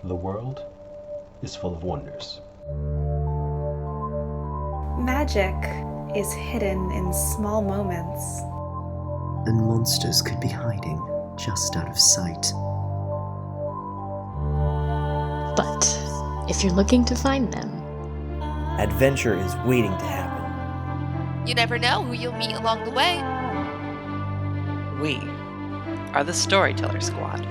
The world is full of wonders. Magic is hidden in small moments. And monsters could be hiding just out of sight. But if you're looking to find them, adventure is waiting to happen. You never know who you'll meet along the way. We are the Storyteller Squad.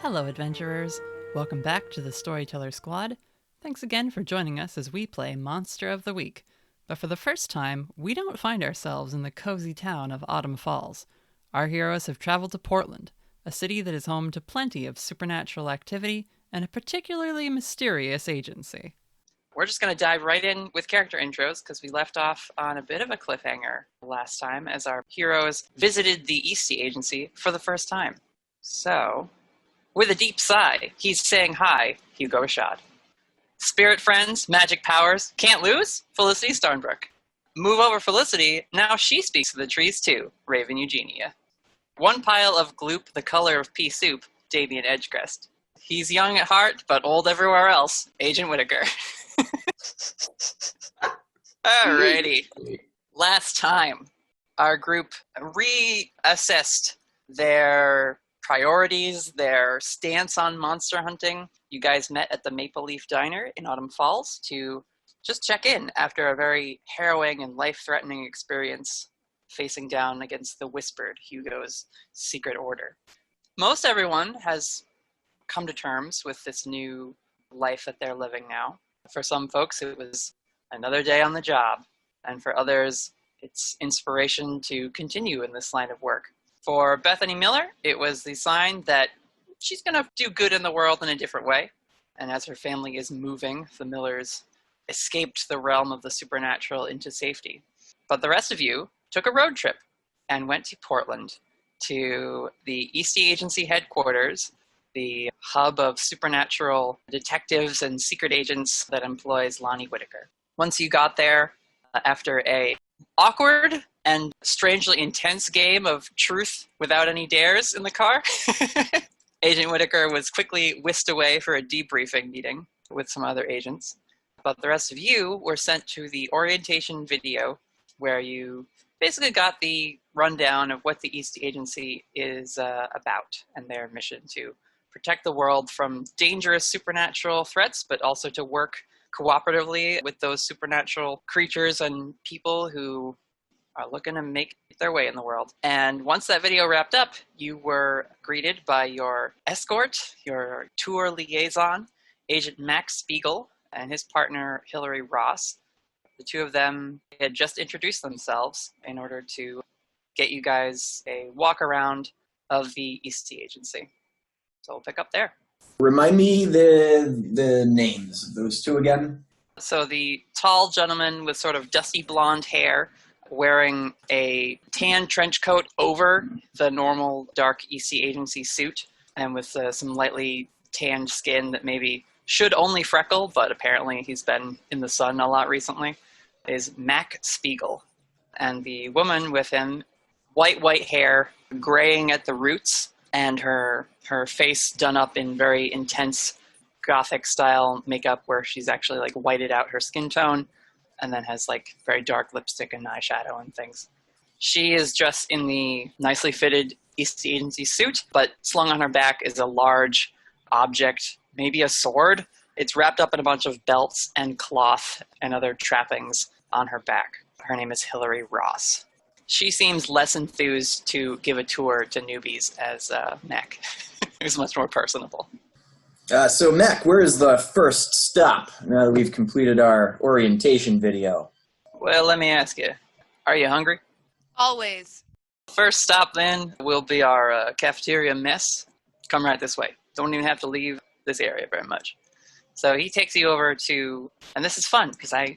Hello, adventurers. Welcome back to the Storyteller Squad. Thanks again for joining us as we play Monster of the Week. But for the first time, we don't find ourselves in the cozy town of Autumn Falls. Our heroes have traveled to Portland, a city that is home to plenty of supernatural activity and a particularly mysterious agency. We're just going to dive right in with character intros because we left off on a bit of a cliffhanger last time as our heroes visited the Eastey Agency for the first time. So, with a deep sigh, he's saying hi, Hugo Rashad. Spirit friends, magic powers, can't lose? Felicity Starnbrook. Move over Felicity, now she speaks to the trees too, Raven Eugenia. One pile of gloop the color of pea soup, Damien Edgecrest. He's young at heart, but old everywhere else, Agent Whittaker. Alrighty. Last time, our group reassessed their priorities, their stance on monster hunting. You guys met at the Maple Leaf Diner in Autumn Falls to just check in after a very harrowing and life-threatening experience facing down against the Whispered, Hugo's secret order. Most everyone has come to terms with this new life that they're living now. For some folks, it was another day on the job, and for others, it's inspiration to continue in this line of work. For Bethany Miller, it was the sign that she's going to do good in the world in a different way. And as her family is moving, the Millers escaped the realm of the supernatural into safety. But the rest of you took a road trip and went to Portland, to the Eastey Agency headquarters, the hub of supernatural detectives and secret agents that employs Lonnie Whittaker. Once you got there, after a awkward and strangely intense game of truth without any dares in the car, Agent Whittaker was quickly whisked away for a debriefing meeting with some other agents. But the rest of you were sent to the orientation video where you basically got the rundown of what the Eastey Agency is about and their mission to protect the world from dangerous supernatural threats, but also to work cooperatively with those supernatural creatures and people who are looking to make their way in the world. And once that video wrapped up, you were greeted by your escort, your tour liaison, Agent Max Spiegel, and his partner, Hillary Ross. The two of them had just introduced themselves in order to get you guys a walk around of the Eastey Agency. So we'll pick up there. Remind me the names of those two again. So the tall gentleman with sort of dusty blonde hair, wearing a tan trench coat over the normal dark Eastey Agency suit, and with some lightly tanned skin that maybe should only freckle, but apparently he's been in the sun a lot recently, is Mac Spiegel. And the woman with him, white hair, graying at the roots, and her face done up in very intense gothic style makeup where she's actually like whited out her skin tone and then has like very dark lipstick and eyeshadow and things. She is dressed in the nicely fitted Eastey Agency suit, but slung on her back is a large object, maybe a sword. It's wrapped up in a bunch of belts and cloth and other trappings on her back. Her name is Hillary Ross. She seems less enthused to give a tour to newbies as Mac, who's much more personable. So, Mac, where is the first stop now that we've completed our orientation video? Well, let me ask you, are you hungry? Always. First stop, then, will be our cafeteria mess. Come right this way. Don't even have to leave this area very much. So he takes you over to, and this is fun, because I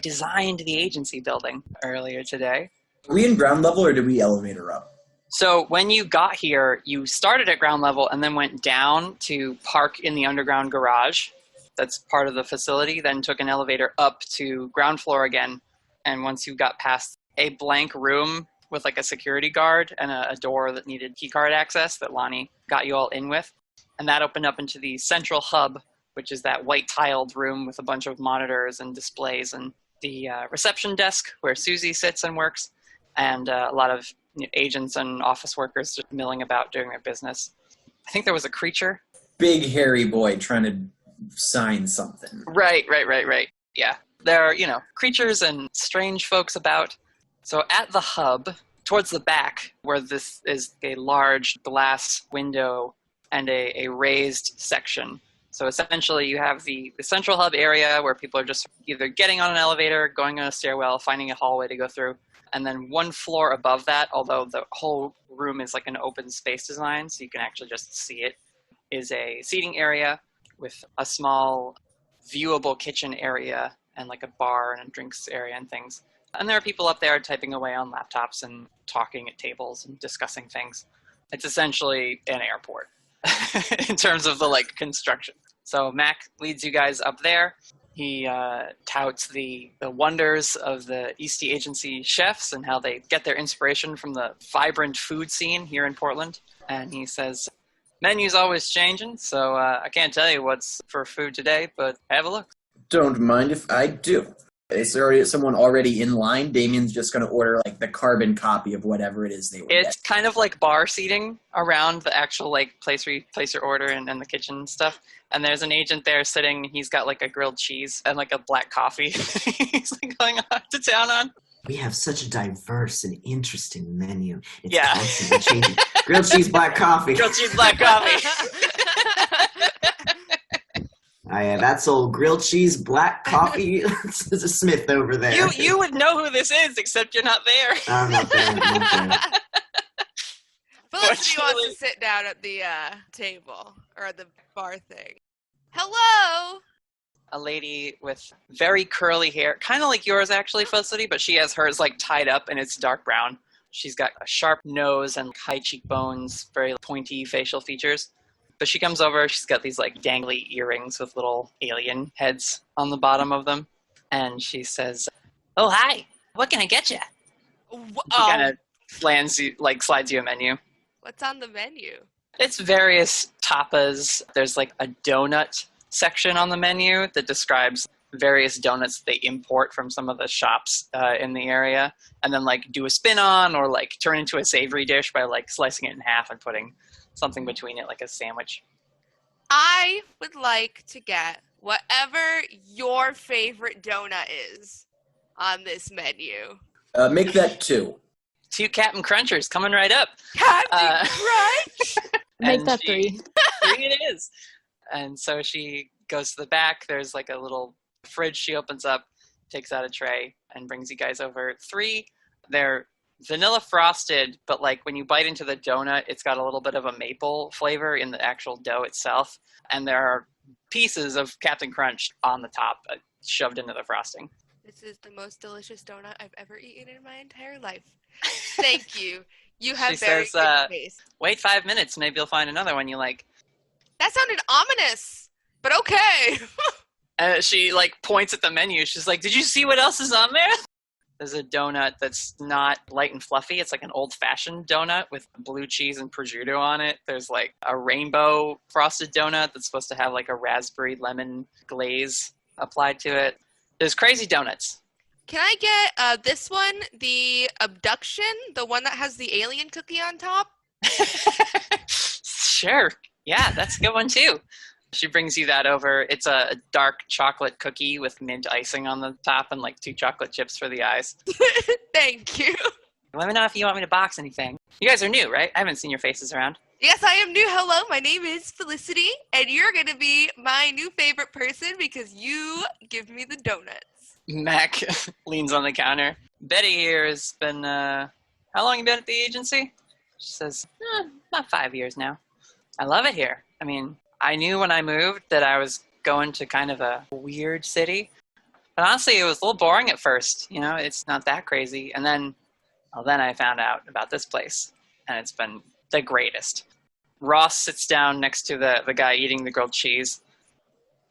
designed the agency building earlier today. Are we in ground level, or did we elevator up? So when you got here, you started at ground level and then went down to park in the underground garage. That's part of the facility, then took an elevator up to ground floor again. And once you got past a blank room with like a security guard and a door that needed keycard access that Lonnie got you all in with, and that opened up into the central hub, which is that white tiled room with a bunch of monitors and displays, and the reception desk where Susie sits and works, and a lot of agents and office workers just milling about doing their business. I think there was a creature. Big hairy boy trying to sign something. Right. Yeah. There are, creatures and strange folks about. So at the hub, towards the back, where this is a large glass window and a raised section. So essentially you have the central hub area where people are just either getting on an elevator, going on a stairwell, finding a hallway to go through. And then one floor above that, although the whole room is like an open space design, so you can actually just see it, is a seating area with a small viewable kitchen area and like a bar and a drinks area and things. And there are people up there typing away on laptops and talking at tables and discussing things. It's essentially an airport in terms of the construction. So Mac leads you guys up there. He touts the wonders of the Eastey Agency chefs and how they get their inspiration from the vibrant food scene here in Portland. And he says, menu's always changing, so I can't tell you what's for food today, but have a look. Don't mind if I do. Is there someone already in line? Damien's just going to order the carbon copy of whatever it is they order. It's kind of like bar seating around the actual place where you place your order and the kitchen and stuff. And there's an agent there sitting. He's got a grilled cheese and a black coffee. He's going to town on. We have such a diverse and interesting menu. It's Yeah. constantly changing. Grilled cheese, black coffee. Grilled cheese, black coffee. That's old grilled cheese, black coffee. There's a Smith over there. You would know who this is, except you're not there. I'm not there. Felicity wants to sit down at the table or at the bar thing. Hello. A lady with very curly hair, kind of like yours actually, Felicity, but she has hers tied up and it's dark brown. She's got a sharp nose and high cheekbones, very pointy facial features. But she comes over, she's got these dangly earrings with little alien heads on the bottom of them. And she says, "Oh, hi, what can I get you?" She kind of slides you a menu. What's on the menu? It's various tapas. There's a donut section on the menu that describes various donuts they import from some of the shops in the area. And then do a spin on or turn into a savory dish by slicing it in half and putting something between it like a sandwich. I would like to get whatever your favorite donut is on this menu. Make that 2. 2 Captain Crunchers coming right up. Captain Crunch! Make that 3. 3 it is. And so she goes to the back. There's a little fridge she opens up, takes out a tray, and brings you guys over 3. They're vanilla frosted, but when you bite into the donut, it's got a little bit of a maple flavor in the actual dough itself. And there are pieces of Captain Crunch on the top shoved into the frosting. This is the most delicious donut I've ever eaten in my entire life. Thank you. You have very good taste. Wait 5 minutes, maybe you'll find another one you like. That sounded ominous, but okay. She points at the menu. She's like, "Did you see what else is on there?" There's a donut that's not light and fluffy. It's an old-fashioned donut with blue cheese and prosciutto on it. There's a rainbow frosted donut that's supposed to have a raspberry lemon glaze applied to it. There's crazy donuts. Can I get this one, the abduction, the one that has the alien cookie on top? Sure. Yeah, that's a good one too. She brings you that over. It's a dark chocolate cookie with mint icing on the top and 2 chocolate chips for the eyes. Thank you. Let me know if you want me to box anything. You guys are new, right? I haven't seen your faces around. Yes, I am new. Hello, my name is Felicity, and you're going to be my new favorite person because you give me the donuts. Mac leans on the counter. Betty here has been, how long you been at the agency? She says, about 5 years now. I love it here. I mean, I knew when I moved that I was going to kind of a weird city. But honestly, it was a little boring at first. It's not that crazy. And then I found out about this place. and it's been the greatest. Ross sits down next to the guy eating the grilled cheese,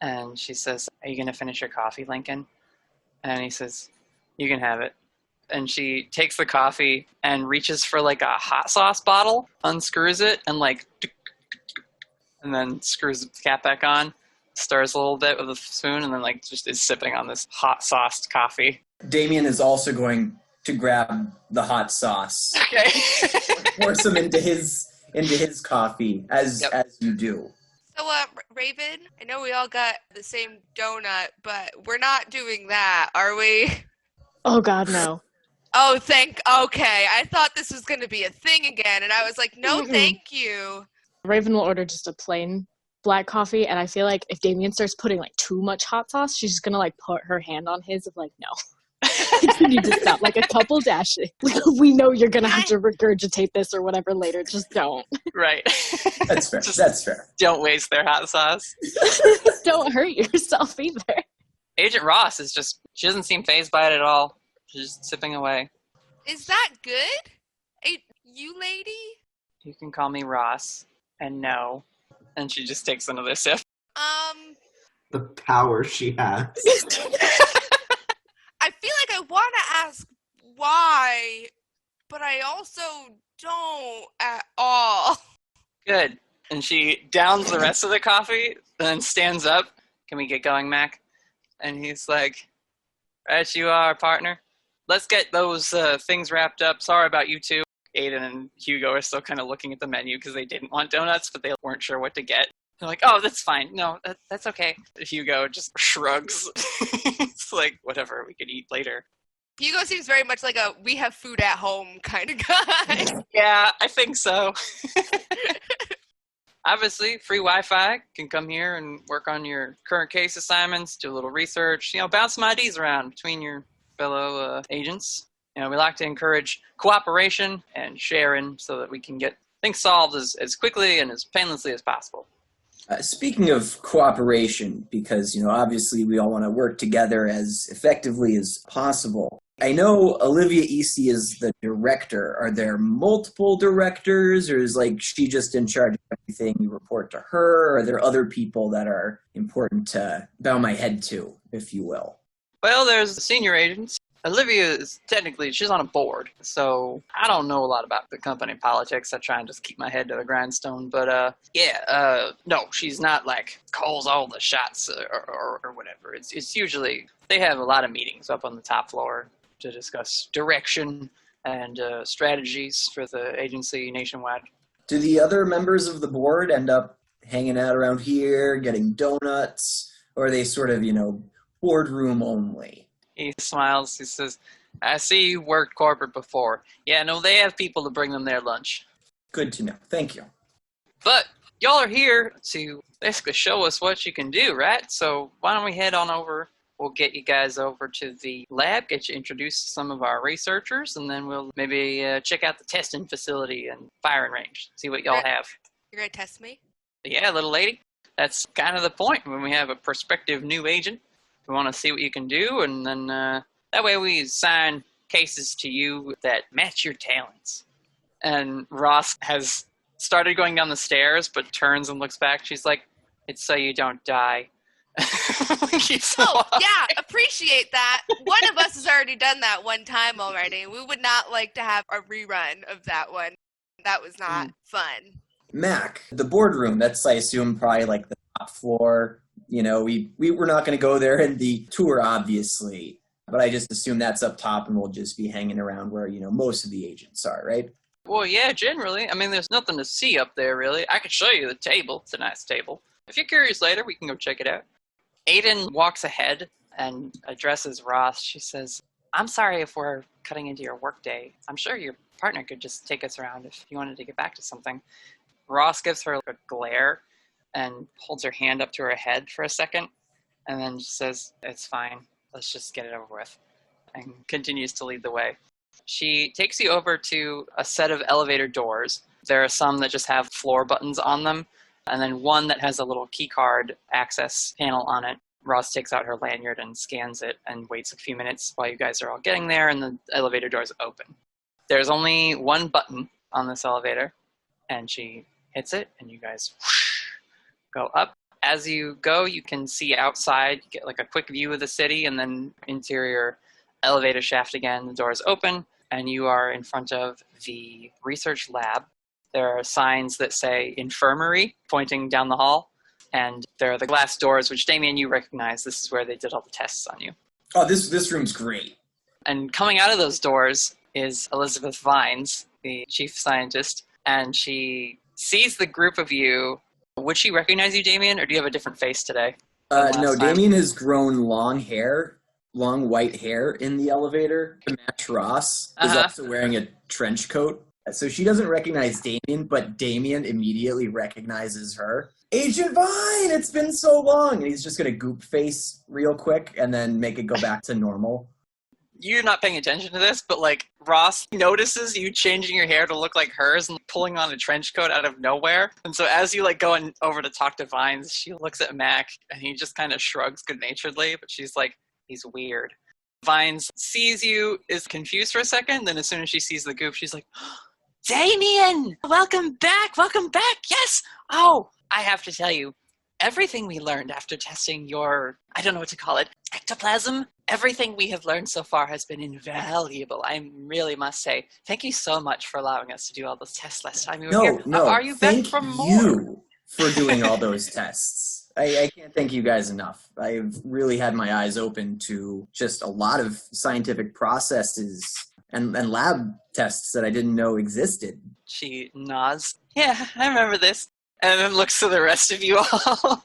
and she says, "Are you going to finish your coffee, Lincoln?" And he says, "You can have it." And she takes the coffee and reaches for like a hot sauce bottle, unscrews it, and and then screws the cap back on, stirs a little bit with a spoon, and then like just is sipping on this hot sauced coffee. Damien is also going to grab the hot sauce. Okay. Pour some into his coffee as you do. So, Raven, I know we all got the same donut, but we're not doing that, are we? Oh God, no. Oh, okay. I thought this was going to be a thing again, and I was like, no, thank you. Raven will order just a plain black coffee, and I feel like if Damien starts putting like too much hot sauce, she's just gonna like put her hand on his of like, no. You need to stop, like a couple dashes. We know you're gonna have to regurgitate this or whatever later. Just don't. Right. That's fair. That's fair. Don't waste their hot sauce. Don't hurt yourself either. Agent Ross she doesn't seem fazed by it at all. She's just sipping away. Is that good? You lady? You can call me Ross. And no. And she just takes another sip. The power she has. I feel like I want to ask why, but I also don't at all. Good. And she downs the rest of the coffee, and then stands up. Can we get going, Mac? And he's like, right you are, partner. Let's get those things wrapped up. Sorry about you two. Aiden and Hugo are still kind of looking at the menu because they didn't want donuts, but they weren't sure what to get. They're like, oh, that's fine. No, that's okay. Hugo just shrugs. It's like, whatever, we could eat later. Hugo seems very much like a we have food at home kind of guy. Yeah, I think so. Obviously, free Wi-Fi. Can come here and work on your current case assignments, do a little research, bounce some ideas around between your fellow agents. We like to encourage cooperation and sharing so that we can get things solved as quickly and as painlessly as possible. Speaking of cooperation, because, obviously we all want to work together as effectively as possible. I know Olivia Eastey is the director. Are there multiple directors, or is she just in charge of everything? You report to her? Or are there other people that are important to bow my head to, if you will? Well, there's the senior agents. Olivia is she's on a board, so I don't know a lot about the company politics. I try and just keep my head to the grindstone, but no, she's not calls all the shots or whatever. It's usually, they have a lot of meetings up on the top floor to discuss direction and strategies for the agency nationwide. Do the other members of the board end up hanging out around here, getting donuts, or are they sort of, boardroom only? He smiles. He says, I see you worked corporate before. Yeah, no, they have people to bring them their lunch. Good to know. Thank you. But y'all are here to basically show us what you can do, right? So why don't we head on over? We'll get you guys over to the lab, get you introduced to some of our researchers, and then we'll maybe check out the testing facility and firing range, see what y'all have. You're going to test me? Yeah, little lady. That's kind of the point when we have a prospective new agent. We want to see what you can do, and then that way we assign cases to you that match your talents. And Ross has started going down the stairs, but turns and looks back. She's like, it's so you don't die. Yeah, appreciate that. One of us has already done that one time already. We would not like to have a rerun of that one. That was not fun. Mac, the boardroom, that's, I assume, probably the top floor. We were not going to go there in the tour, obviously, but I just assume that's up top and we'll just be hanging around where, most of the agents are, right? Well, yeah, generally. I mean, there's nothing to see up there, really. I could show you the table. It's a nice table. If you're curious later, we can go check it out. Aiden walks ahead and addresses Ross. She says, I'm sorry if we're cutting into your workday. I'm sure your partner could just take us around if you wanted to get back to something. Ross gives her a glare and holds her hand up to her head for a second, and then says, it's fine, let's just get it over with, and continues to lead the way. She takes you over to a set of elevator doors. There are some that just have floor buttons on them, and then one that has a little key card access panel on it. Ross takes out her lanyard and scans it and waits a few minutes while you guys are all getting there, and the elevator doors open. There's only one button on this elevator, and she hits it, and you guys go up. As you go, you can see outside, you get like a quick view of the city, and then interior elevator shaft again. The doors open, and you are in front of the research lab. There are signs that say infirmary pointing down the hall, and there are the glass doors, which, Damien, you recognize. This is where they did all the tests on you. Oh, this room's great. And coming out of those doors is Elizabeth Vines, the chief scientist, and she sees the group of you. Would she recognize you, Damien, or do you have a different face today? No, Damien has grown long white hair in the elevator to match Ross. Is also wearing a trench coat. So she doesn't recognize Damien, but Damien immediately recognizes her. Agent Vine, it's been so long. And he's just going to goop face real quick and then make it go back to normal. You're not paying attention to this, but like Ross notices you changing your hair to look like hers and pulling on a trench coat out of nowhere. And so as you like go over to talk to Vines, she looks at Mac and he just kind of shrugs good-naturedly, but she's like, he's weird. Vines sees you, is confused for a second, then as soon as she sees the goop, she's like, Damien! Welcome back! Yes! Oh, I have to tell you, everything we learned after testing your, I don't know what to call it, ectoplasm, everything we have learned so far has been invaluable. I really must say, thank you so much for allowing us to do all those tests last time you were here. No, Are you back for more? Thank you for doing all those tests. I can't thank you guys enough. I've really had my eyes open to just a lot of scientific processes and lab tests that I didn't know existed. She nods. Yeah, I remember this. And then looks to the rest of you all.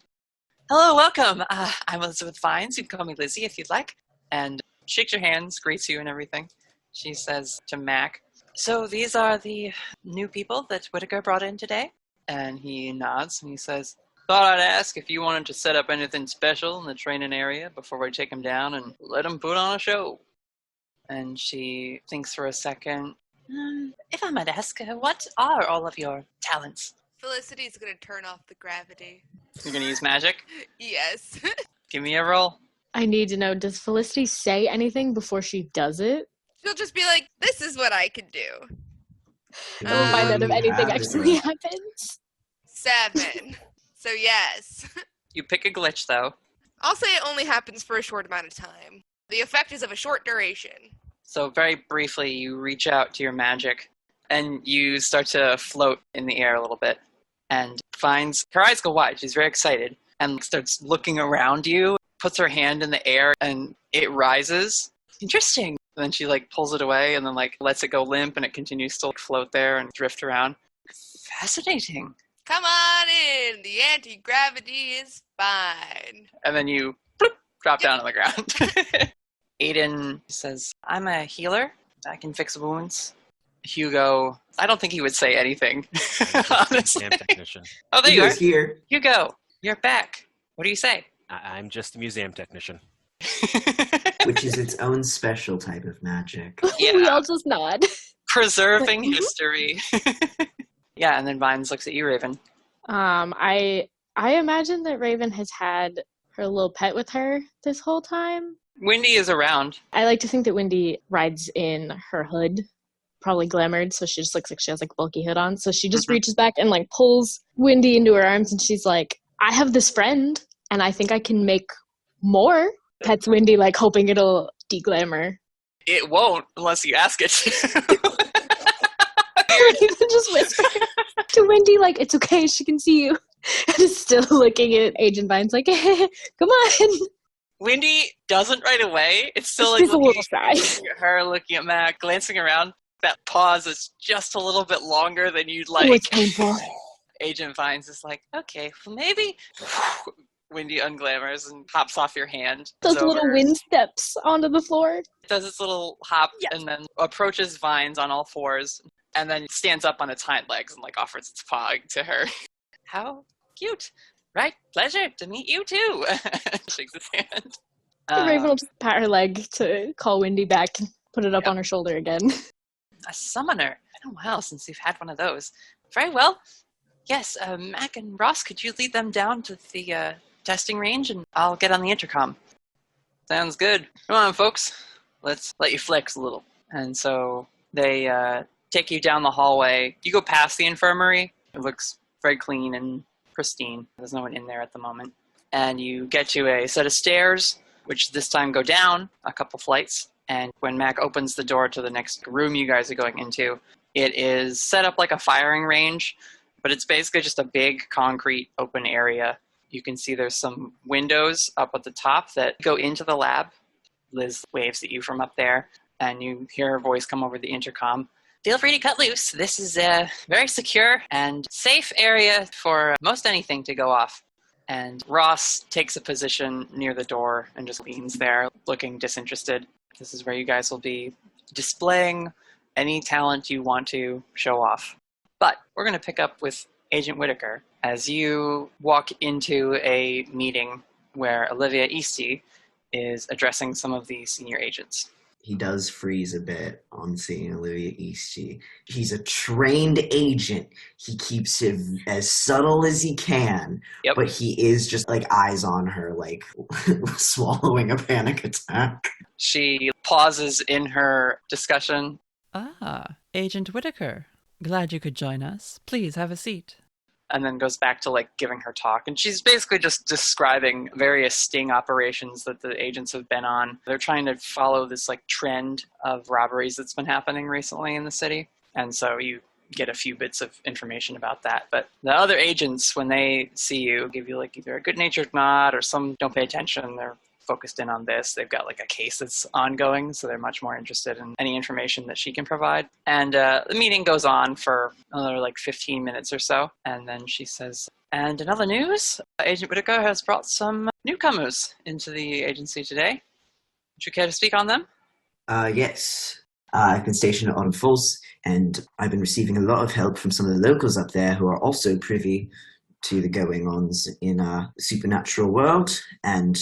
Hello, welcome. I'm Elizabeth Vines. You can call me Lizzie if you'd like. And shakes your hands, greets you and everything. She says to Mac, so these are the new people that Whittaker brought in today? And he nods and he says, thought I'd ask if you wanted to set up anything special in the training area before we take them down and let them put on a show. And she thinks for a second. If I might ask, what are all of your talents? Felicity's gonna turn off the gravity. You're gonna use magic? Yes. Give me a roll. I need to know, does Felicity say anything before she does it? She'll just be like, this is what I can do. We'll find out if anything actually happens. 7. So yes. You pick a glitch, though. I'll say it only happens for a short amount of time. The effect is of a short duration. So very briefly, you reach out to your magic, and you start to float in the air a little bit. And finds, her eyes go wide, she's very excited, and starts looking around you, puts her hand in the air, and it rises. Interesting. And then she like pulls it away, and then like lets it go limp, and it continues to float there and drift around. Fascinating. Come on in. The anti-gravity is fine. And then you bloop, drop down on the ground. Aiden says, I'm a healer. I can fix wounds. Hugo, I don't think he would say anything, honestly. Museum technician. Oh, there you are. Here. Hugo, you're back. What do you say? I'm just a museum technician. Which is its own special type of magic. Yeah. We all just nod. Preserving history. Yeah, and then Vines looks at you, Raven. I imagine that Raven has had her little pet with her this whole time. Wendy is around. I like to think that Wendy rides in her hood, probably glamoured, so she just looks like she has like a bulky hood on. So she just reaches back and like pulls Wendy into her arms, and she's like, I have this friend, and I think I can make more. Pets Wendy, like hoping it'll de-glamour. It won't unless you ask it. Raven just whisper to Wendy, like, it's okay, she can see you. And is still looking at Agent Vines like, hey, come on. Wendy doesn't right away. It's still She's like a little shy. looking at her, looking at Mac, glancing around. That pause is just a little bit longer than you'd like. Oh, it's painful. Agent Vines is like, okay, well maybe. Wendy unglamours and hops off your hand. Those little wind steps onto the floor. It does its little hop and then approaches Vines on all fours and then stands up on its hind legs and like offers its paw to her. How cute. Right, pleasure to meet you too. Shakes his hand. Raven will just pat her leg to call Wendy back and put it up on her shoulder again. A summoner. It's been a while since we've had one of those. Very well. Yes, Mac and Ross, could you lead them down to the testing range and I'll get on the intercom. Sounds good. Come on, folks. Let's let you flex a little. And so they take you down the hallway. You go past the infirmary. It looks very clean and pristine. There's no one in there at the moment. And you get to a set of stairs, which this time go down a couple flights. And when Mac opens the door to the next room you guys are going into, it is set up like a firing range, but it's basically just a big concrete open area. You can see there's some windows up at the top that go into the lab. Liz waves at you from up there, and you hear her voice come over the intercom. Feel free to cut loose. This is a very secure and safe area for most anything to go off. And Ross takes a position near the door and just leans there, looking disinterested. This is where you guys will be displaying any talent you want to show off. But we're going to pick up with Agent Whittaker as you walk into a meeting where Olivia Eastey is addressing some of the senior agents. He does freeze a bit on seeing Olivia Eastey. He's a trained agent. He keeps it as subtle as he can, but he is just like eyes on her, like swallowing a panic attack. She pauses in her discussion. Ah, Agent Whittaker. Glad you could join us. Please have a seat. And then goes back to like giving her talk. And she's basically just describing various sting operations that the agents have been on. They're trying to follow this like trend of robberies that's been happening recently in the city. And so you get a few bits of information about that. But the other agents, when they see you, give you like either a good-natured nod or some don't pay attention. They're focused in on this. They've got like a case that's ongoing, so they're much more interested in any information that she can provide. And the meeting goes on for another like 15 minutes or so. And then she says, and in other news, Agent Whittaker has brought some newcomers into the agency today. Would you care to speak on them? Yes. I've been stationed at Autumn Falls, and I've been receiving a lot of help from some of the locals up there who are also privy to the going-ons in the supernatural world, and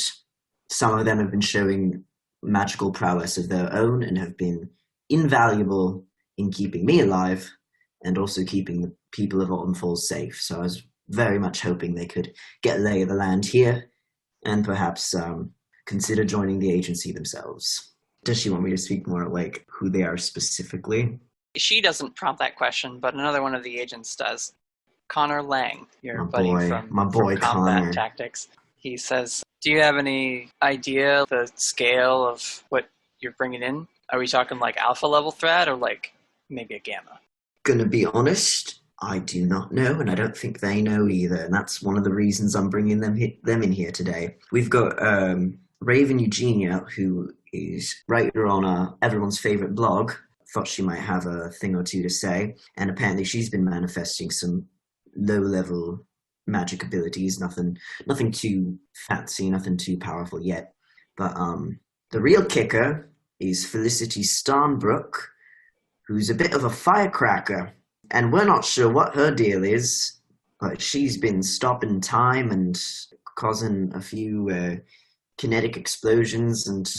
some of them have been showing magical prowess of their own and have been invaluable in keeping me alive and also keeping the people of Autumn Falls safe. So I was very much hoping they could get a lay of the land here and perhaps consider joining the agency themselves. Does she want me to speak more like who they are specifically? She doesn't prompt that question, but another one of the agents does. Connor Lang, your buddy from Combat Connor. Tactics. He says, do you have any idea the scale of what you're bringing in? Are we talking like alpha level threat or like maybe a gamma? Gonna be honest, I do not know, and I don't think they know either. And that's one of the reasons I'm bringing them in here today. We've got Raven Eugenia, who is writer on everyone's favorite blog. Thought she might have a thing or two to say, and apparently she's been manifesting some low-level magic abilities, nothing too fancy, nothing too powerful yet. But the real kicker is Felicity Starnbrook, who's a bit of a firecracker, and we're not sure what her deal is, but she's been stopping time and causing a few kinetic explosions, and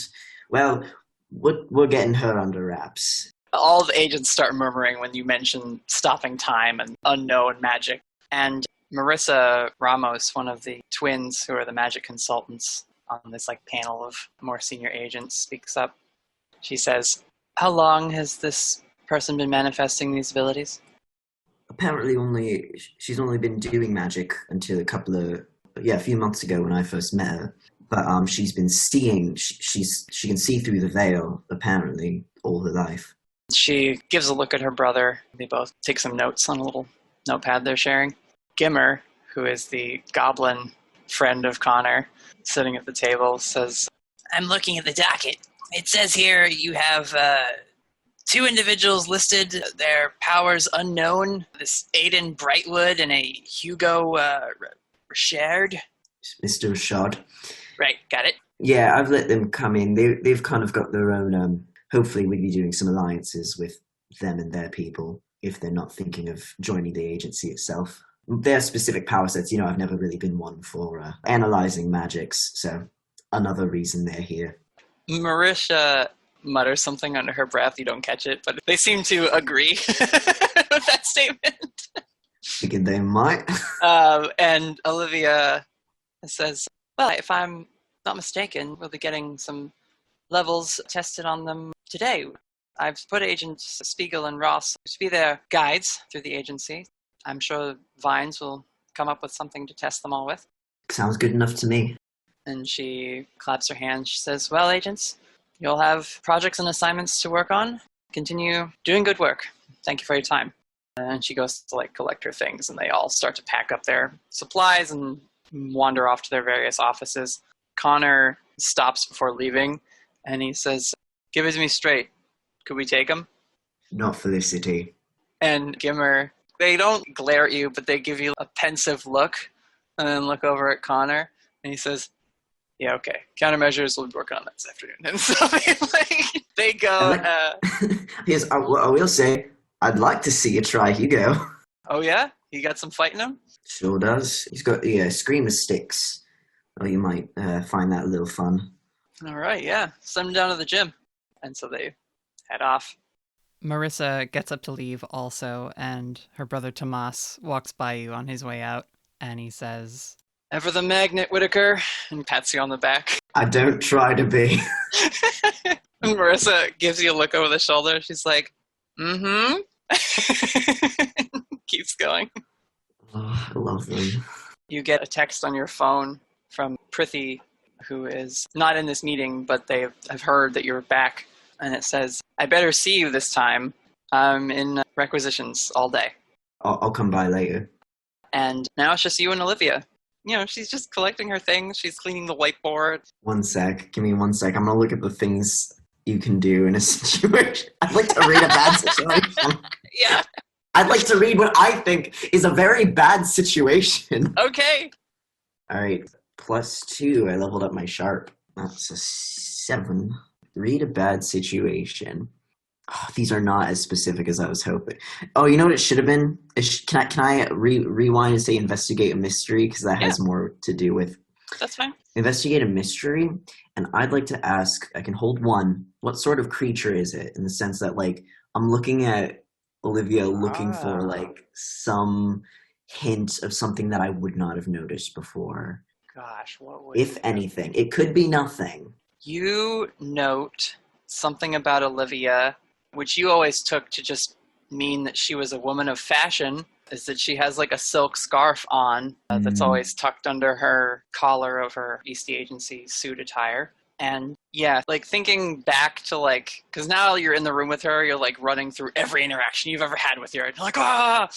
well, we're getting her under wraps. All the agents start murmuring when you mention stopping time and unknown magic. And Marissa Ramos, one of the twins who are the magic consultants on this like panel of more senior agents, speaks up. She says, how long has this person been manifesting these abilities? Apparently she's only been doing magic until a few months ago when I first met her. But she's been seeing, she can see through the veil, apparently, all her life. She gives a look at her brother. They both take some notes on a little notepad they're sharing. Gimmer, who is the goblin friend of Connor, sitting at the table, says, I'm looking at the docket. It says here you have 2 individuals listed, their powers unknown, this Aiden Brightwood and a Hugo Richard. Mr. Richard. Right, got it. Yeah, I've let them come in. They've kind of got their own, hopefully we'll be doing some alliances with them and their people if they're not thinking of joining the agency itself. Their specific power sets, I've never really been one for analyzing magics, so another reason they're here. Marisha mutters something under her breath. You don't catch it, but they seem to agree with that statement. Figured they might. And Olivia says, well, if I'm not mistaken, we'll be getting some levels tested on them today. I've put Agents Spiegel and Ross to be their guides through the agency. I'm sure Vines will come up with something to test them all with. Sounds good enough to me. And she claps her hands. She says, well, agents, you'll have projects and assignments to work on. Continue doing good work. Thank you for your time. And she goes to collect her things, and they all start to pack up their supplies and wander off to their various offices. Connor stops before leaving, and he says, give it to me straight. Could we take him? Not Felicity. And Gimmer, they don't glare at you, but they give you a pensive look, and then look over at Connor, and he says, yeah, okay. Countermeasures, we'll be working on that this afternoon. And so they go. Here's, I will say, I'd like to see you try Hugo. Oh, yeah? You got some fight in him? Sure does. He's got screamer sticks. Oh, you might find that a little fun. All right, yeah. Send him down to the gym. And so they head off. Marissa gets up to leave also, and her brother Tomas walks by you on his way out, and he says, Ever the magnet, Whittaker, and pats you on the back. I don't try to be. And Marissa gives you a look over the shoulder. She's like, mm-hmm. Keeps going. Oh, I love them. You get a text on your phone from Prithi, who is not in this meeting, but they have heard that you're back. And it says, I better see you this time. I'm in requisitions all day. I'll come by later. And now it's just you and Olivia. You know, she's just collecting her things. She's cleaning the whiteboard. One sec. Give me 1 sec. I'm going to look at the things you can do in a situation. I'd like to read a bad situation. Yeah. I'd like to read what I think is a very bad situation. Okay. All right. +2. I leveled up my sharp. That's a 7. Read a bad situation. Oh, these are not as specific as I was hoping. Oh, you know what it should have been? Can I rewind and say investigate a mystery? Because that has more to do with... That's fine. Investigate a mystery. And I'd like to ask, I can hold one, what sort of creature is it? In the sense that, I'm looking at Olivia looking for, some hint of something that I would not have noticed before. Gosh, what would... If anything. It could be nothing. You note something about Olivia, which you always took to just mean that she was a woman of fashion, is that she has a silk scarf on that's always tucked under her collar of her Eastey Agency suit attire. And yeah, thinking back to because now you're in the room with her, you're running through every interaction you've ever had with her. And you're like, ah!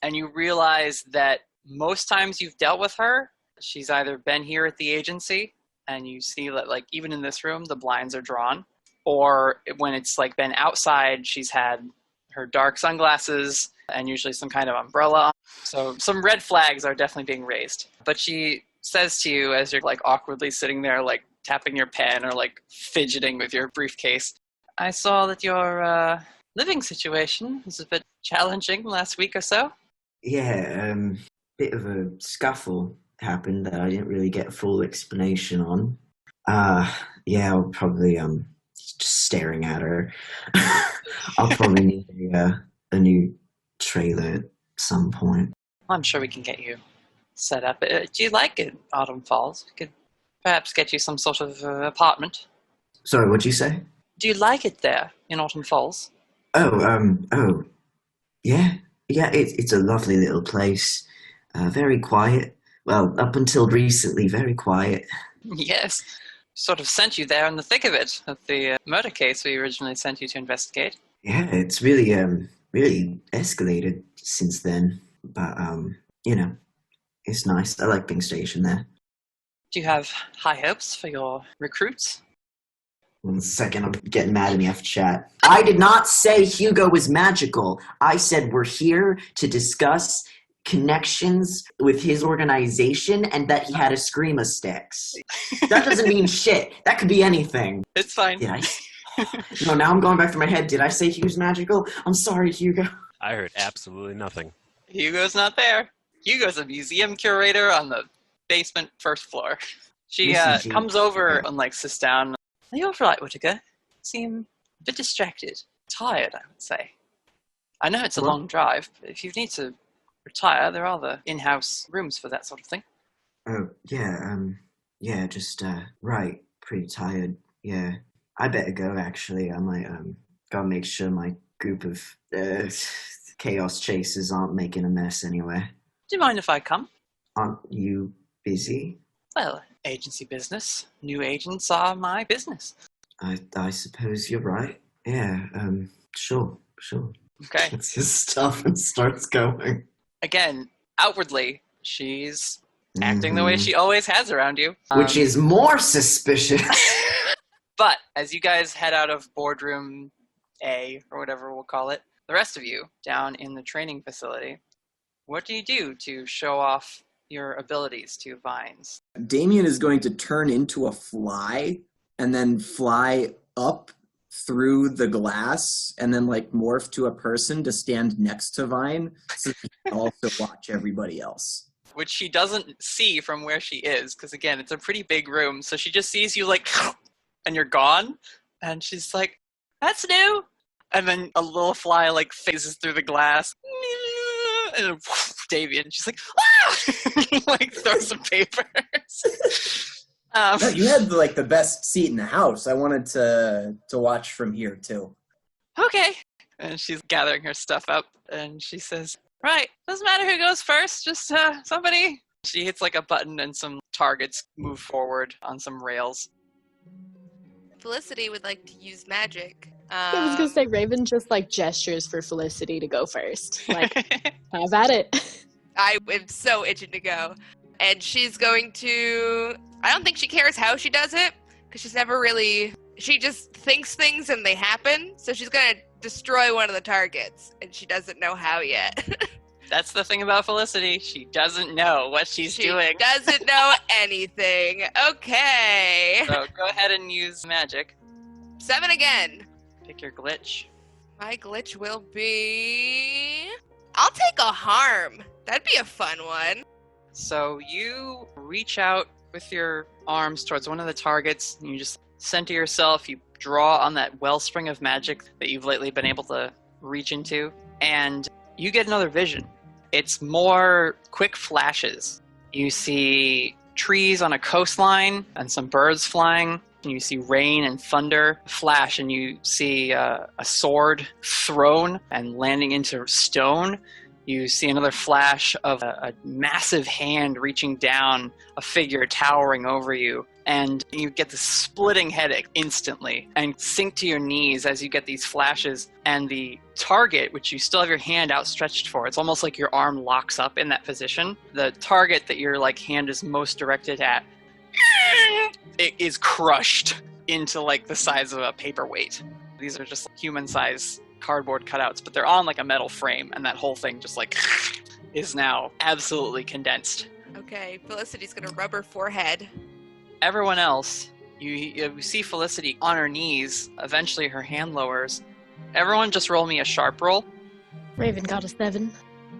And you realize that most times you've dealt with her, she's either been here at the agency, and you see that even in this room, the blinds are drawn. Or when it's been outside, she's had her dark sunglasses and usually some kind of umbrella. So some red flags are definitely being raised. But she says to you as you're awkwardly sitting there, tapping your pen or fidgeting with your briefcase, I saw that your living situation was a bit challenging last week or so. Yeah, bit of a scuffle happened that I didn't really get a full explanation on. Yeah, I'll probably just staring at her. I'll probably need a new trailer at some point. I'm sure we can get you set up. Do you like it, Autumn Falls? We could perhaps get you some sort of apartment. Sorry, what'd you say? Do you like it there in Autumn Falls? Oh, yeah. Yeah, it's a lovely little place. Very quiet. Well, up until recently, very quiet. Yes. Sort of sent you there in the thick of it, of the murder case we originally sent you to investigate. Yeah, it's really, really escalated since then. But, it's nice. I like being stationed there. Do you have high hopes for your recruits? 1 second, I'm getting mad at me after chat. I did not say Hugo was magical. I said we're here to discuss connections with his organization and that he had a screamer sticks. That doesn't mean shit. That could be anything. It's fine. Did I? No, now I'm going back through my head. Did I say he was magical? I'm sorry, Hugo. I heard absolutely nothing. Hugo's not there. Hugo's a museum curator on the basement first floor. She comes over and sits down. Are you all right, Whittaker? Seem a bit distracted. Tired, I would say. I know it's a long drive, but if you need to retire, there are the in-house rooms for that sort of thing. Oh, yeah, just, right, pretty tired, yeah. I better go, actually. I might, Gotta make sure my group of chaos chasers aren't making a mess anyway. Do you mind if I come? Aren't you busy? Well, agency business. New agents are my business. I suppose you're right. Yeah, sure. Okay. Gets his stuff and starts going. Again, outwardly, she's acting the way she always has around you. Which is more suspicious. But as you guys head out of boardroom A, or whatever we'll call it, the rest of you down in the training facility, what do you do to show off your abilities to Vines? Damien is going to turn into a fly and then fly up through the glass and then like morph to a person to stand next to Vine so he can also watch everybody else. Which she doesn't see from where she is, because again, it's a pretty big room, so she just sees you like, and you're gone, and she's like, that's new! And then a little fly like phases through the glass, and Damien, she's like, ah! Like throws some papers. No, you had like the best seat in the house. I wanted to watch from here too. Okay. And she's gathering her stuff up, and she says, right, doesn't matter who goes first, just somebody. She hits like a button and some targets move forward on some rails. Felicity would like to use magic. I was gonna say Raven just like gestures for Felicity to go first. Like, have at it. I am so itching to go. And she's going to... I don't think she cares how she does it, because she's never really... She just thinks things and they happen, so she's going to destroy one of the targets, and she doesn't know how yet. That's the thing about Felicity. She doesn't know what she's doing. She doesn't know anything. Okay. So go ahead and use magic. 7 again. Pick your glitch. My glitch will be... I'll take a harm. That'd be a fun one. So you reach out with your arms towards one of the targets, and you just center yourself, you draw on that wellspring of magic that you've lately been able to reach into, and you get another vision. It's more quick flashes. You see trees on a coastline and some birds flying, and you see rain and thunder flash, and you see a sword thrown and landing into stone. You see another flash of a massive hand reaching down, a figure towering over you, and you get this splitting headache instantly and sink to your knees as you get these flashes, and the target, which you still have your hand outstretched for, it's almost like your arm locks up in that position. The target that your like hand is most directed at, it is crushed into like the size of a paperweight. These are just human-sized cardboard cutouts, but they're on like a metal frame, and that whole thing just like is now absolutely condensed. Okay, Felicity's gonna rub her forehead. Everyone else, you see Felicity on her knees. Eventually her hand lowers. Everyone just roll me a sharp roll. Raven got a 7.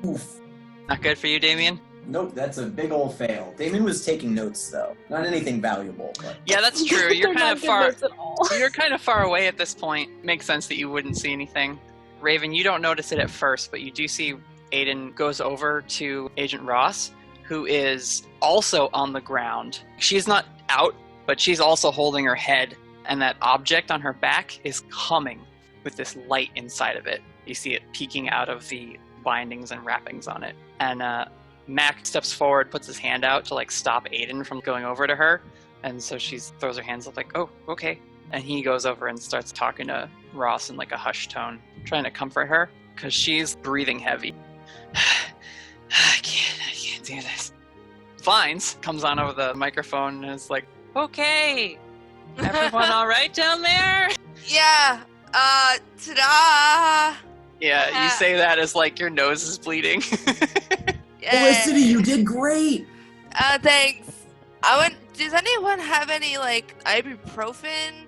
Oof. Not good for you, Damien? Nope, that's a big old fail. Damien was taking notes though. Not anything valuable, but Yeah, that's true. You're kind of far. At all. You're kind of far away at this point. Makes sense that you wouldn't see anything. Raven, you don't notice it at first, but you do see Aiden goes over to Agent Ross, who is also on the ground. She's not out, but she's also holding her head, and that object on her back is humming with this light inside of it. You see it peeking out of the bindings and wrappings on it. And Mac steps forward, puts his hand out to like stop Aiden from going over to her, and so she throws her hands up like, oh, okay. And he goes over and starts talking to Ross in like a hushed tone, trying to comfort her, because she's breathing heavy. I can't do this. Vines comes on over the microphone and is like, okay, everyone all right down there? Yeah, ta-da! Yeah, you say that as like your nose is bleeding. Felicity, you did great! Thanks. Does anyone have any, like, ibuprofen?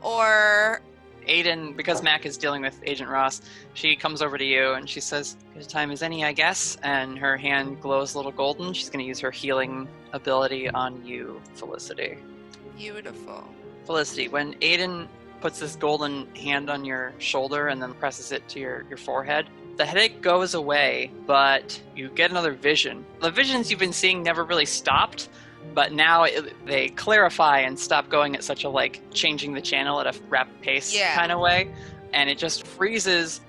Or... Aiden, because Mac is dealing with Agent Ross, she comes over to you and she says, good time as any, I guess. And her hand glows a little golden. She's going to use her healing ability on you, Felicity. Beautiful. Felicity, when Aiden puts this golden hand on your shoulder and then presses it to your forehead, the headache goes away, but you get another vision. The visions you've been seeing never really stopped, but now they clarify and stop going at such a like changing the channel at a rapid pace kind of way. and it just freezes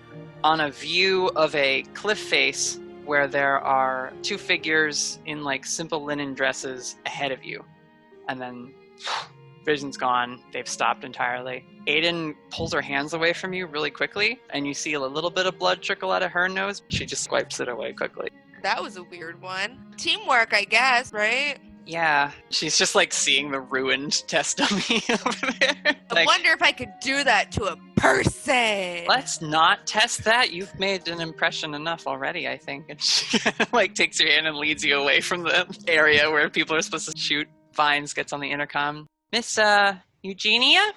on a view of a cliff face where there are two figures in like simple linen dresses ahead of you. And then vision's gone. They've stopped entirely. Aiden pulls her hands away from you really quickly, and you see a little bit of blood trickle out of her nose. She just wipes it away quickly. That was a weird one. Teamwork, I guess, right? Yeah, she's just like seeing the ruined test dummy over there. I wonder if I could do that to a person. Let's not test that. You've made an impression enough already, I think. And she like takes your hand and leads you away from the area where people are supposed to shoot. Vines gets on the intercom. Miss Eugenia?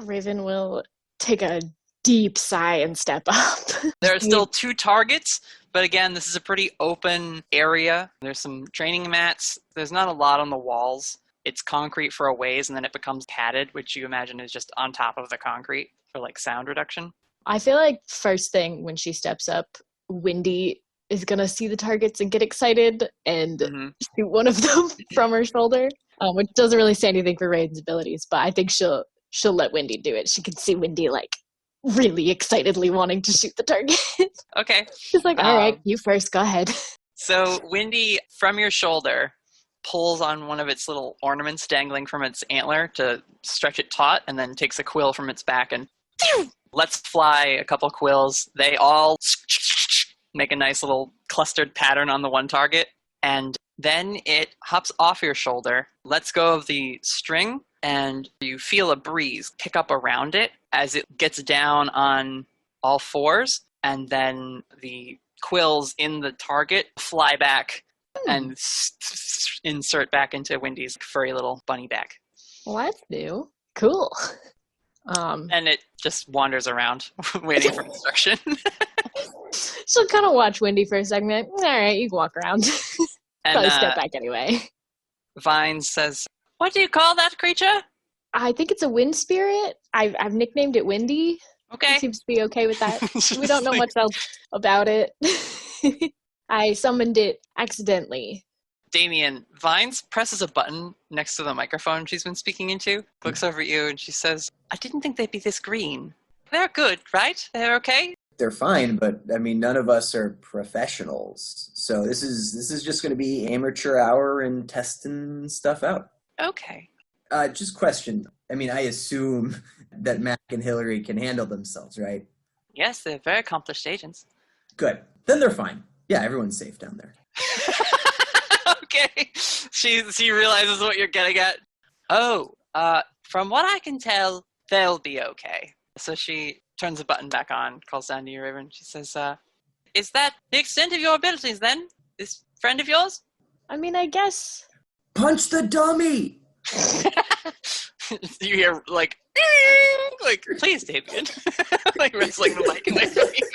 Raven will take a deep sigh and step up. There are still two targets, but again, this is a pretty open area. There's some training mats. There's not a lot on the walls. It's concrete for a ways, and then it becomes padded, which you imagine is just on top of the concrete for like sound reduction. I feel like first thing when she steps up, Wendy is going to see the targets and get excited and shoot one of them from her shoulder, which doesn't really say anything for Raven's abilities, but I think she'll let Wendy do it. She can see Wendy like really excitedly wanting to shoot the target. Okay. She's like, all right, you first, go ahead. So Wendy, from your shoulder, pulls on one of its little ornaments dangling from its antler to stretch it taut, and then takes a quill from its back and lets fly a couple quills. They all make a nice little clustered pattern on the one target, and then it hops off your shoulder, lets go of the string, and you feel a breeze pick up around it as it gets down on all fours, and then the quills in the target fly back and insert back into Wendy's furry little bunny back. Well, that's new. Cool. And it just wanders around waiting for instruction. She'll kind of watch Wendy for a second. Like, all right, you can walk around. And Probably step back anyway. Vine says, "What do you call that creature?" I think it's a wind spirit. I've nicknamed it Windy. Okay. He seems to be okay with that. We don't know much else about it. I summoned it accidentally. Damien, Vines presses a button next to the microphone she's been speaking into, looks over at you, and she says, "I didn't think they'd be this green. They're good, right? They're okay?" They're fine, but I mean, none of us are professionals. So this is just going to be amateur hour and testing stuff out. Okay. Just question. I mean, I assume that Mac and Hillary can handle themselves, right? Yes, they're very accomplished agents. Good. Then they're fine. Yeah, everyone's safe down there. Okay. She realizes what you're getting at. Oh, from what I can tell, they'll be okay. So she turns the button back on, calls down to you, Raven. She says, is that the extent of your abilities then? This friend of yours? I mean, I guess. Punch the dummy! You hear, like, please, Damien. Like, wrestling the mic away from you.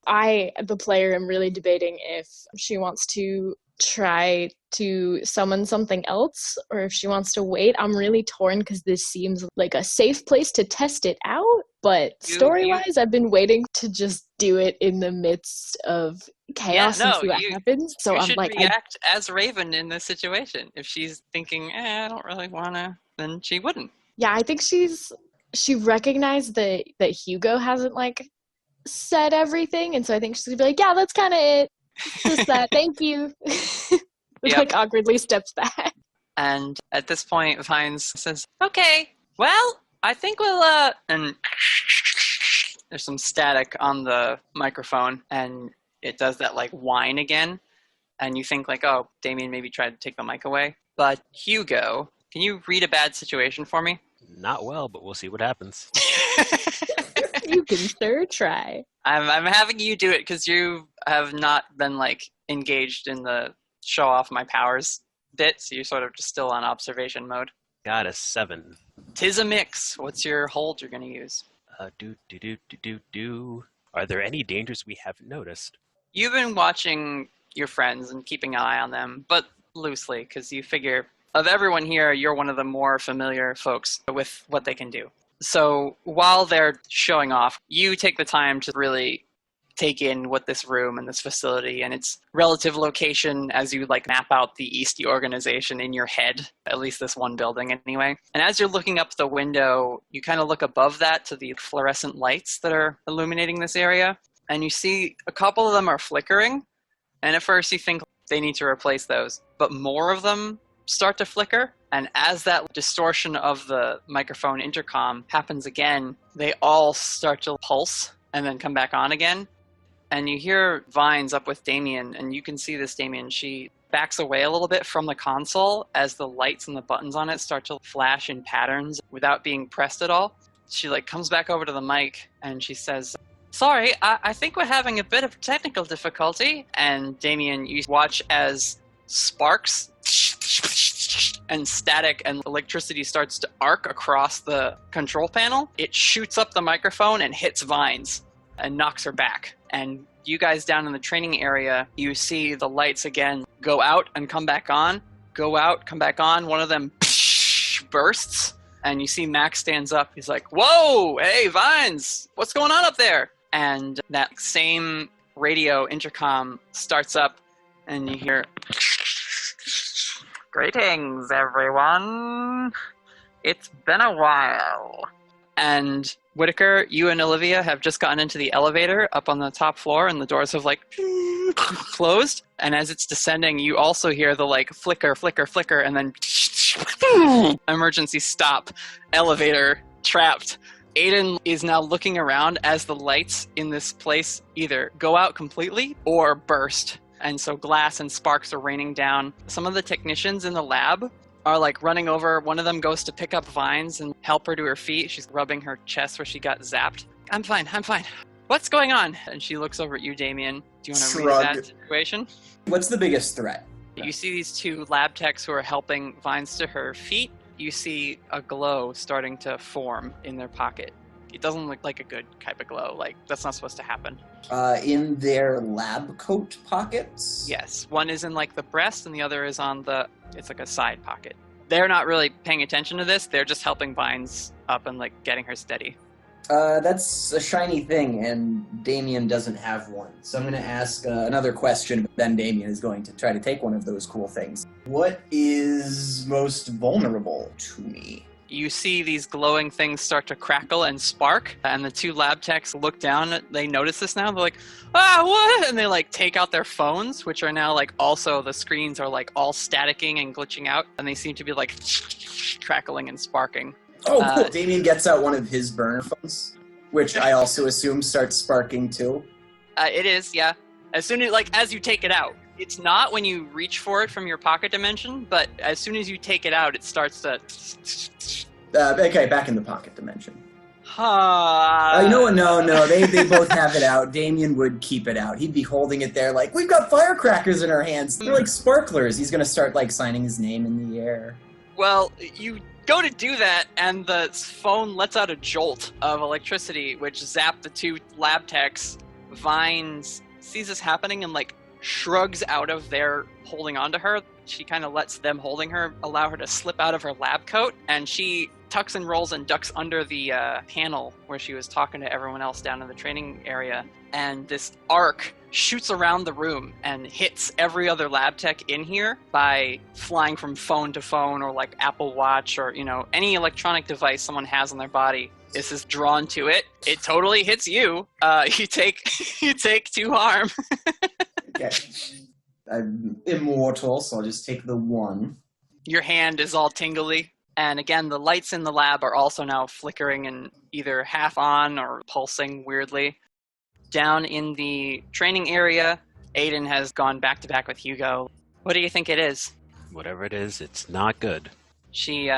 I, the player, am really debating if she wants to try to summon something else or if she wants to wait. I'm really torn because this seems like a safe place to test it out. But story-wise, I've been waiting to just do it in the midst of chaos and see what happens. So I'm like, react as Raven in this situation. If she's thinking, I don't really want to, then she wouldn't. Yeah, I think she recognized that Hugo hasn't like said everything, and so I think she's gonna be like, yeah, that's kind of it. Just that. Thank you. Like awkwardly steps back. And at this point, Vines says, "Okay, well, I think we'll and there's some static on the microphone, and it does that like whine again, and you think like, oh, Damien maybe tried to take the mic away. But Hugo, can you read a bad situation for me? Not well, but we'll see what happens. You can sure try. I'm having you do it because you have not been like engaged in the show off my powers bit, so you're sort of just still on observation mode. Got a 7. 'Tis a mix. What's your hold you're going to use? Are there any dangers we haven't noticed? You've been watching your friends and keeping an eye on them, but loosely, because you figure of everyone here, you're one of the more familiar folks with what they can do. So while they're showing off, you take the time to really take in what this room and this facility and its relative location as you like map out the Eastey organization in your head, at least this one building anyway. And as you're looking up the window, you kind of look above that to the fluorescent lights that are illuminating this area, and you see a couple of them are flickering, and at first you think they need to replace those, but more of them start to flicker, and as that distortion of the microphone intercom happens again, they all start to pulse and then come back on again. And you hear Vines up with Damien, and you can see this Damien, she backs away a little bit from the console as the lights and the buttons on it start to flash in patterns without being pressed at all. She like comes back over to the mic and she says, "Sorry, I think we're having a bit of technical difficulty." And Damien, you watch as sparks and static and electricity starts to arc across the control panel. It shoots up the microphone and hits Vines and knocks her back. And you guys down in the training area, you see the lights again go out and come back on, go out, come back on. One of them bursts, and you see Max stands up. He's like, "Whoa, hey, Vines, what's going on up there?" And that same radio intercom starts up, and you hear, "Greetings, everyone. It's been a while." And Whittaker, you and Olivia have just gotten into the elevator up on the top floor, and the doors have like closed. And as it's descending, you also hear the like flicker, flicker, flicker, and then emergency stop, elevator trapped. Aiden is now looking around as the lights in this place either go out completely or burst. And so glass and sparks are raining down. Some of the technicians in the lab are like running over. One of them goes to pick up Vines and help her to her feet. She's rubbing her chest where she got zapped. I'm fine. What's going on?" And she looks over at you, Damien. Do you want to read that situation? What's the biggest threat? You see these two lab techs who are helping Vines to her feet. You see a glow starting to form in their pocket. It doesn't look like a good type of glow. Like, that's not supposed to happen. In their lab coat pockets? Yes. One is in, like, the breast, and the other is on the... It's like a side pocket. They're not really paying attention to this. They're just helping Vines up and, like, getting her steady. That's a shiny thing, and Damien doesn't have one. So I'm going to ask another question, but then Damien is going to try to take one of those cool things. What is most vulnerable to me? You see these glowing things start to crackle and spark, and the two lab techs look down. They notice this now. They're like, "Ah, what?" And they like take out their phones, which are now like also the screens are like all staticking and glitching out, and they seem to be like crackling and sparking. Oh, cool. Damien gets out one of his burner phones, which I also assume starts sparking too. It is, yeah. As soon as you take it out. It's not when you reach for it from your pocket dimension, but as soon as you take it out, it starts to... Okay, back in the pocket dimension. No, they both have it out. Damien would keep it out. He'd be holding it there like, "We've got firecrackers in our hands. They're like sparklers." He's going to start like signing his name in the air. Well, you go to do that, and the phone lets out a jolt of electricity, which zapped the two lab techs. Vines sees this happening and like shrugs out of their holding onto her. She kind of lets them holding her allow her to slip out of her lab coat, and she tucks and rolls and ducks under the panel where she was talking to everyone else down in the training area. And this arc shoots around the room and hits every other lab tech in here by flying from phone to phone, or like Apple Watch, or any electronic device someone has on their body. This is drawn to it. It totally hits you. You take 2 harm. Okay. I'm immortal, so I'll just take the 1. Your hand is all tingly. And again, the lights in the lab are also now flickering and either half on or pulsing weirdly. Down in the training area, Aiden has gone back to back with Hugo. What do you think it is? Whatever it is, it's not good. She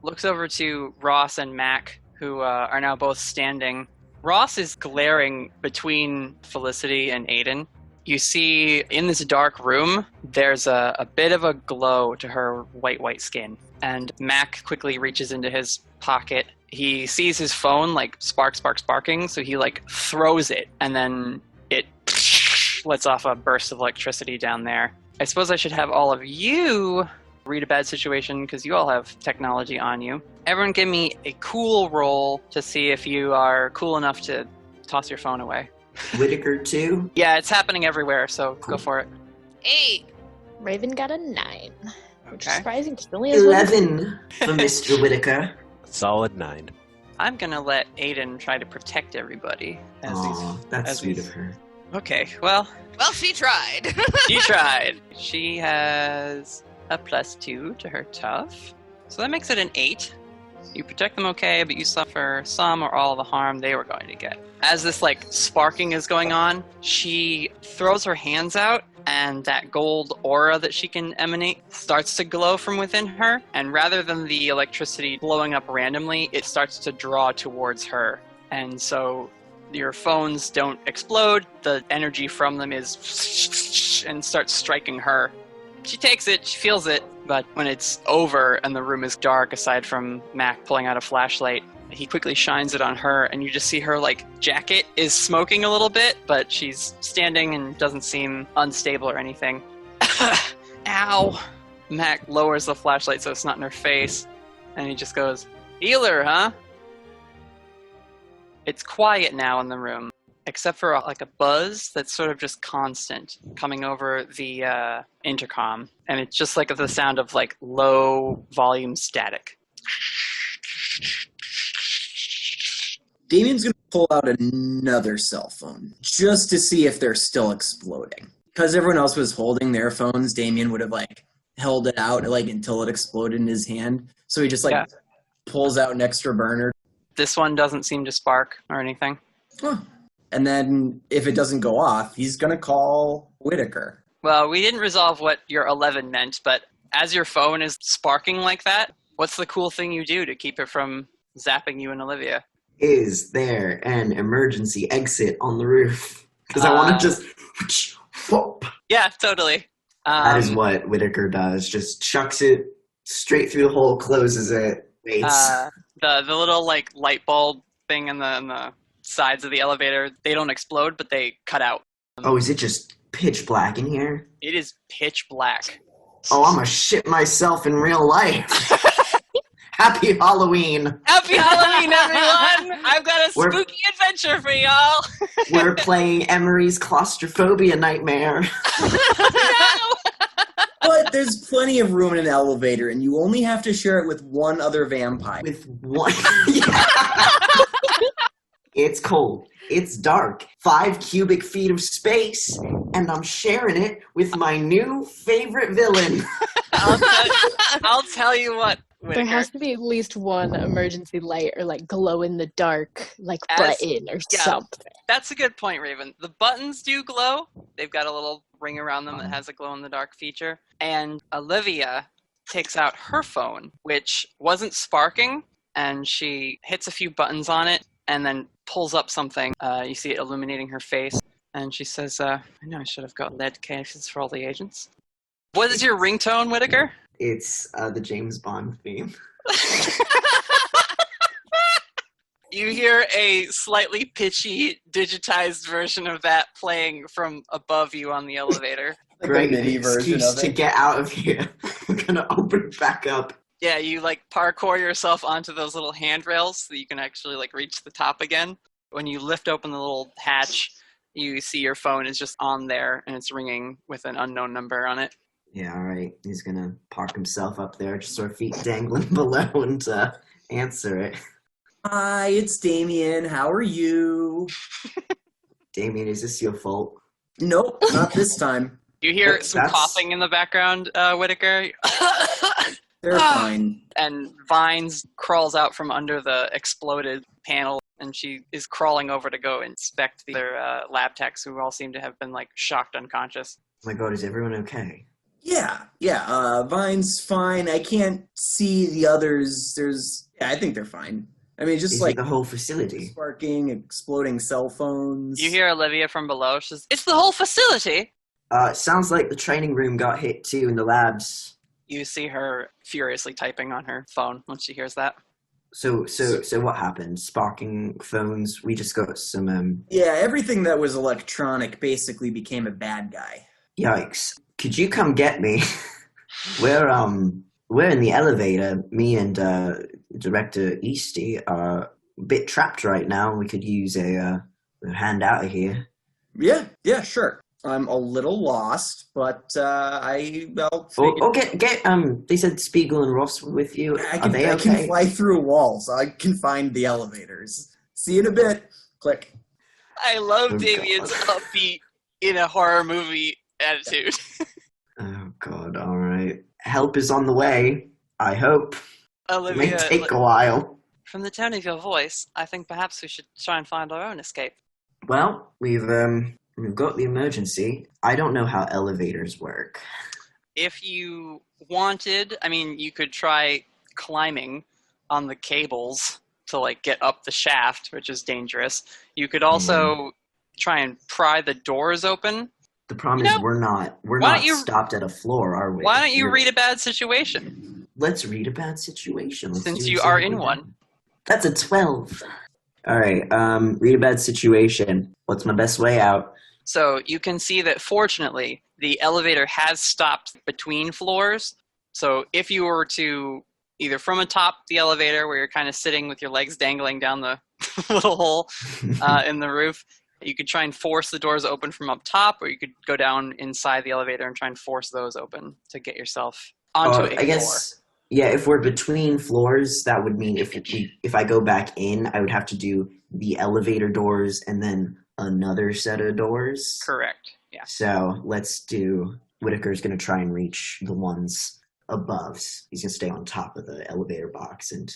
looks over to Ross and Mac, who are now both standing. Ross is glaring between Felicity and Aiden. You see in this dark room, there's a bit of a glow to her white skin. And Mac quickly reaches into his pocket. He sees his phone like sparking, so he like throws it, and then it lets off a burst of electricity down there. I suppose I should have all of you read a bad situation, because you all have technology on you. Everyone give me a cool roll to see if you are cool enough to toss your phone away. Whittaker too? Yeah, it's happening everywhere, so go for it. 8. Raven got a 9. Which is Okay. surprising because she only has one. 11 for Mr. Whittaker. Solid 9. I'm gonna let Aiden try to protect everybody. Aw, that's as sweet he's- of her. Okay, well, Well, she tried. she tried. She has a +2 to her tough, so that makes it an 8. You protect them okay, but you suffer some or all of the harm they were going to get. As this sparking is going on, she throws her hands out, and that gold aura that she can emanate starts to glow from within her, and rather than the electricity blowing up randomly, it starts to draw towards her. And so your phones don't explode, the energy from them is and starts striking her. She takes it, she feels it, but when it's over and the room is dark, aside from Mac pulling out a flashlight, he quickly shines it on her, and you just see her jacket is smoking a little bit, but she's standing and doesn't seem unstable or anything. Ow! Mac lowers the flashlight so it's not in her face, and he just goes, "Healer, huh?" It's quiet now in the room, except for a buzz that's sort of just constant coming over the intercom, and it's just the sound of low volume static. Damien's going to pull out another cell phone just to see if they're still exploding. Because everyone else was holding their phones, Damien would have held it out until it exploded in his hand. So he just pulls out an extra burner. This one doesn't seem to spark or anything. Huh. And then if it doesn't go off, he's going to call Whittaker. Well, we didn't resolve what your 11 meant, but as your phone is sparking like that, what's the cool thing you do to keep it from zapping you and Olivia? Is there an emergency exit on the roof? Because I want to just... whoop. Yeah, totally. That is what Whittaker does. Just chucks it straight through the hole, closes it, waits. The little light bulb thing in the sides of the elevator, they don't explode, but they cut out. Oh, is it just pitch black in here? It is pitch black. Oh, I'm gonna shit myself in real life. Happy Halloween! Happy Halloween, everyone! I've got a spooky adventure for y'all. We're playing Emery's claustrophobia nightmare. No! But there's plenty of room in an elevator, and you only have to share it with one other vampire. With one... It's cold. It's dark. 5 cubic feet of space, and I'm sharing it with my new favorite villain. I'll tell you what, Whittaker. There has to be at least one emergency light or glow in the dark button or something. That's a good point, Raven. The buttons do glow. They've got a little ring around them that has a glow in the dark feature. And Olivia takes out her phone, which wasn't sparking, and she hits a few buttons on it and then pulls up something. You see it illuminating her face. And she says, I know I should have got lead cases for all the agents. What is your ringtone, Whittaker? It's the James Bond theme. You hear a slightly pitchy, digitized version of that playing from above you on the elevator. Great MIDI version excuse of to it. get out of here. We're gonna open it back up. Yeah, you parkour yourself onto those little handrails so that you can actually reach the top again. When you lift open the little hatch, you see your phone is just on there and it's ringing with an unknown number on it. Yeah, all right. He's gonna park himself up there, just sort of feet dangling below, and answer it. Hi, it's Damien. How are you? Damien, is this your fault? Nope, not this time. You hear That's- some coughing in the background, Whittaker, They're fine. and Vines crawls out from under the exploded panel, and she is crawling over to go inspect their lab techs, who all seem to have been shocked unconscious. Oh my god, is everyone okay? Yeah. Vine's fine. I can't see the others. I think they're fine. I mean, just Is it the whole facility? sparking, exploding cell phones. You hear Olivia from below. She says, "It's the whole facility." Sounds like the training room got hit too in the labs. You see her furiously typing on her phone when she hears that. So what happened? Sparking phones. We just got some. Yeah, everything that was electronic basically became a bad guy. Yikes! Could you come get me? We're in the elevator. Me and Director Eastey are a bit trapped right now. We could use a a hand out of here. Yeah, sure. I'm a little lost, but I'll Get they said Spiegel and Ross were with you. I Are they can okay? fly through walls. I can find the elevators. See you in a bit. Click. I love Oh, Damien's God. upbeat in a horror movie attitude. Oh God! All right, help is on the way. I hope. It may Olivia, take a while. from the tone of your voice, I think perhaps we should try and find our own escape. Well, we've got the emergency. I don't know how elevators work. If you wanted, I mean, you could try climbing on the cables to like get up the shaft, which is dangerous. You could also try and pry the doors open. The problem is we're not stopped at a floor, are we? Why don't you read a bad situation? Let's read a bad situation. Since you are in one. That's a 12. All right, read a bad situation. What's my best way out? So you can see that fortunately the elevator has stopped between floors. So if you were to either from atop the elevator where you're kind of sitting with your legs dangling down the little hole in the roof, you could try and force the doors open from up top, or you could go down inside the elevator and try and force those open to get yourself onto a floor. I guess, yeah, if we're between floors, that would mean if I go back in, I would have to do the elevator doors and then another set of doors. Correct, yeah. So let's do, Whittaker's going to try and reach the ones above. He's going to stay on top of the elevator box and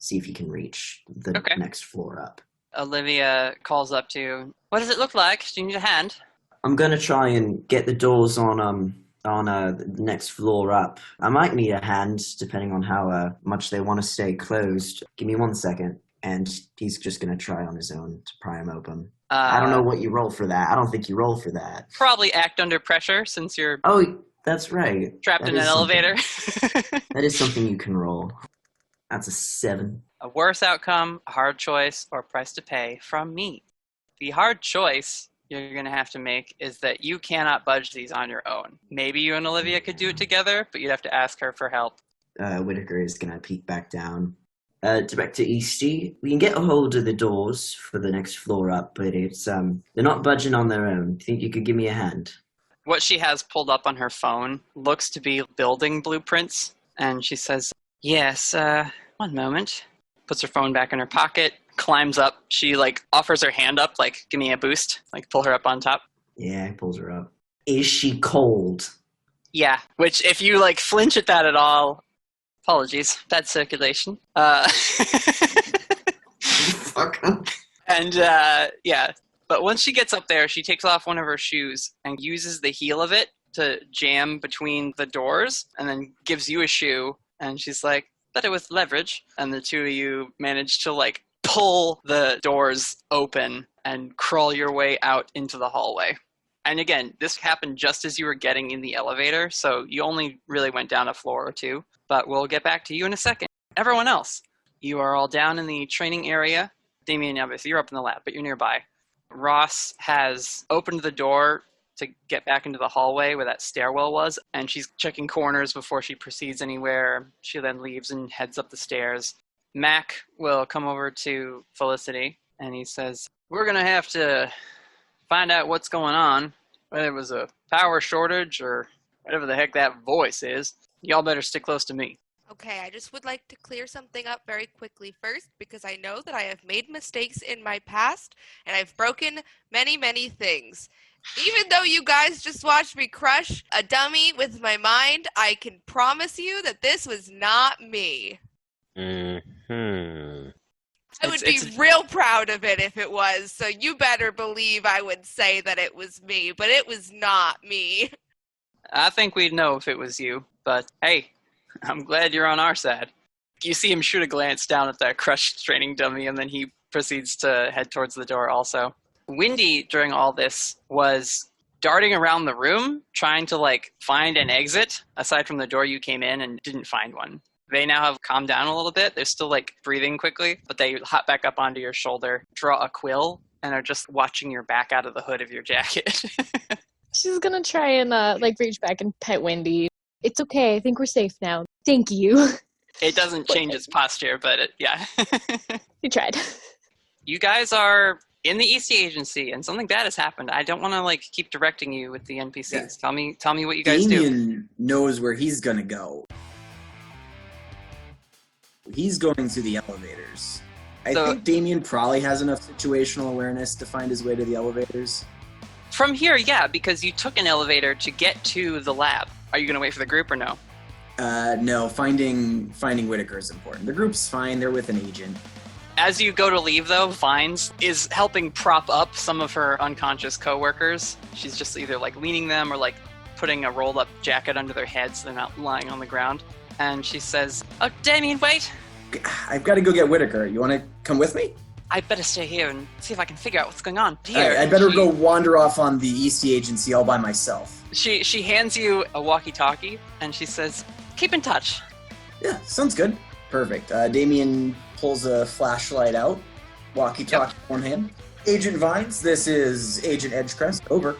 see if he can reach the next floor up. Olivia calls up to you. What does it look like? Do you need a hand? I'm going to try and get the doors on the next floor up. I might need a hand, depending on how much they want to stay closed. Give me 1 second. And he's just going to try on his own to pry them open. I don't know what you roll for that. I don't think you roll for that. Probably act under pressure, since you're... Oh, that's right. Trapped in an elevator. That is something you can roll. That's a 7. A worse outcome, a hard choice, or price to pay from me. The hard choice you're going to have to make is that you cannot budge these on your own. Maybe you and Olivia could do it together, but you'd have to ask her for help. Whittaker is going to peek back down. Director Eastey, we can get a hold of the doors for the next floor up, but it's they're not budging on their own. Do you think you could give me a hand? What she has pulled up on her phone looks to be building blueprints, and she says, yes, one moment. Puts her phone back in her pocket, climbs up. She, offers her hand up, give me a boost. Pull her up on top. Yeah, pulls her up. Is she cold? Yeah, which if you, flinch at that at all, apologies, bad circulation. Fuck. And, yeah. But once she gets up there, she takes off one of her shoes and uses the heel of it to jam between the doors, and then gives you a shoe, and she's like, better with leverage. And the two of you manage to, pull the doors open and crawl your way out into the hallway. And again, this happened just as you were getting in the elevator, so you only really went down a floor or two. But we'll get back to you in a second. Everyone else, you are all down in the training area. Damien, obviously, you're up in the lab, but you're nearby. Ross has opened the door to get back into the hallway where that stairwell was, and she's checking corners before she proceeds anywhere. She then leaves and heads up the stairs. Mac will come over to Felicity, and he says, we're going to have to find out what's going on, whether it was a power shortage or whatever the heck that voice is. Y'all better stick close to me. Okay, I just would like to clear something up very quickly first, because I know that I have made mistakes in my past, and I've broken many, many things. Even though you guys just watched me crush a dummy with my mind, I can promise you that this was not me. Mm-hmm. I would be real proud of it if it was, so you better believe I would say that it was me, but it was not me. I think we'd know if it was you, but hey, I'm glad you're on our side. You see him shoot a glance down at that crushed training dummy, and then he proceeds to head towards the door also. Windy, during all this, was darting around the room, trying to, find an exit, aside from the door you came in, and didn't find one. They now have calmed down a little bit. They're still, breathing quickly, but they hop back up onto your shoulder, draw a quill, and are just watching your back out of the hood of your jacket. She's gonna try and, reach back and pet Wendy. It's okay. I think we're safe now. Thank you. It doesn't change its posture, but yeah. You tried. You guys are in the Eastey Agency, and something bad has happened. I don't want to like keep directing you with the NPCs. Yeah. Tell me what you guys do. Damien knows where he's gonna go. He's going to the elevators. I think Damien probably has enough situational awareness to find his way to the elevators. From here, yeah, because you took an elevator to get to the lab. Are you going to wait for the group or no? No, finding Whittaker is important. The group's fine. They're with an agent. As you go to leave, though, Vines is helping prop up some of her unconscious coworkers. She's just either like leaning them or like putting a rolled-up jacket under their heads so they're not lying on the ground. And she says, "Oh, Damien, wait! I've got to go get Whittaker. You want to come with me?" I better stay here and see if I can figure out what's going on here." I better go wander off on the Eastey Agency all by myself. She hands you a walkie-talkie, and she says, "Keep in touch." Yeah, sounds good. Perfect. Damien pulls a flashlight out, walkie-talkie in one hand. "Agent Vines, this is Agent Edgecrest. Over."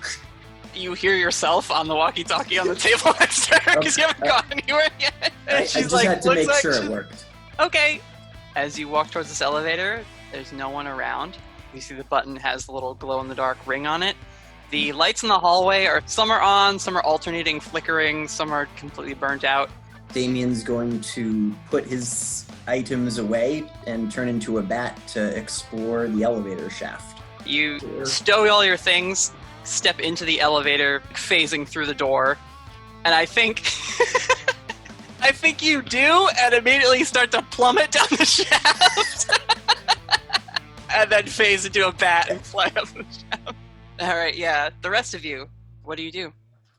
You hear yourself on the walkie-talkie on the table next to her because you haven't gone anywhere yet. And I she's just like, had to make sure it worked. Okay. As you walk towards this elevator, there's no one around. You see the button has a little glow-in-the-dark ring on it. The lights in the hallway some are on, some are alternating, flickering, some are completely burnt out. Damien's going to put his items away and turn into a bat to explore the elevator shaft. You stow all your things, step into the elevator, phasing through the door, and I think you do, and immediately start to plummet down the shaft. And then phase into a bat and fly up the shaft. Alright, yeah. The rest of you, what do?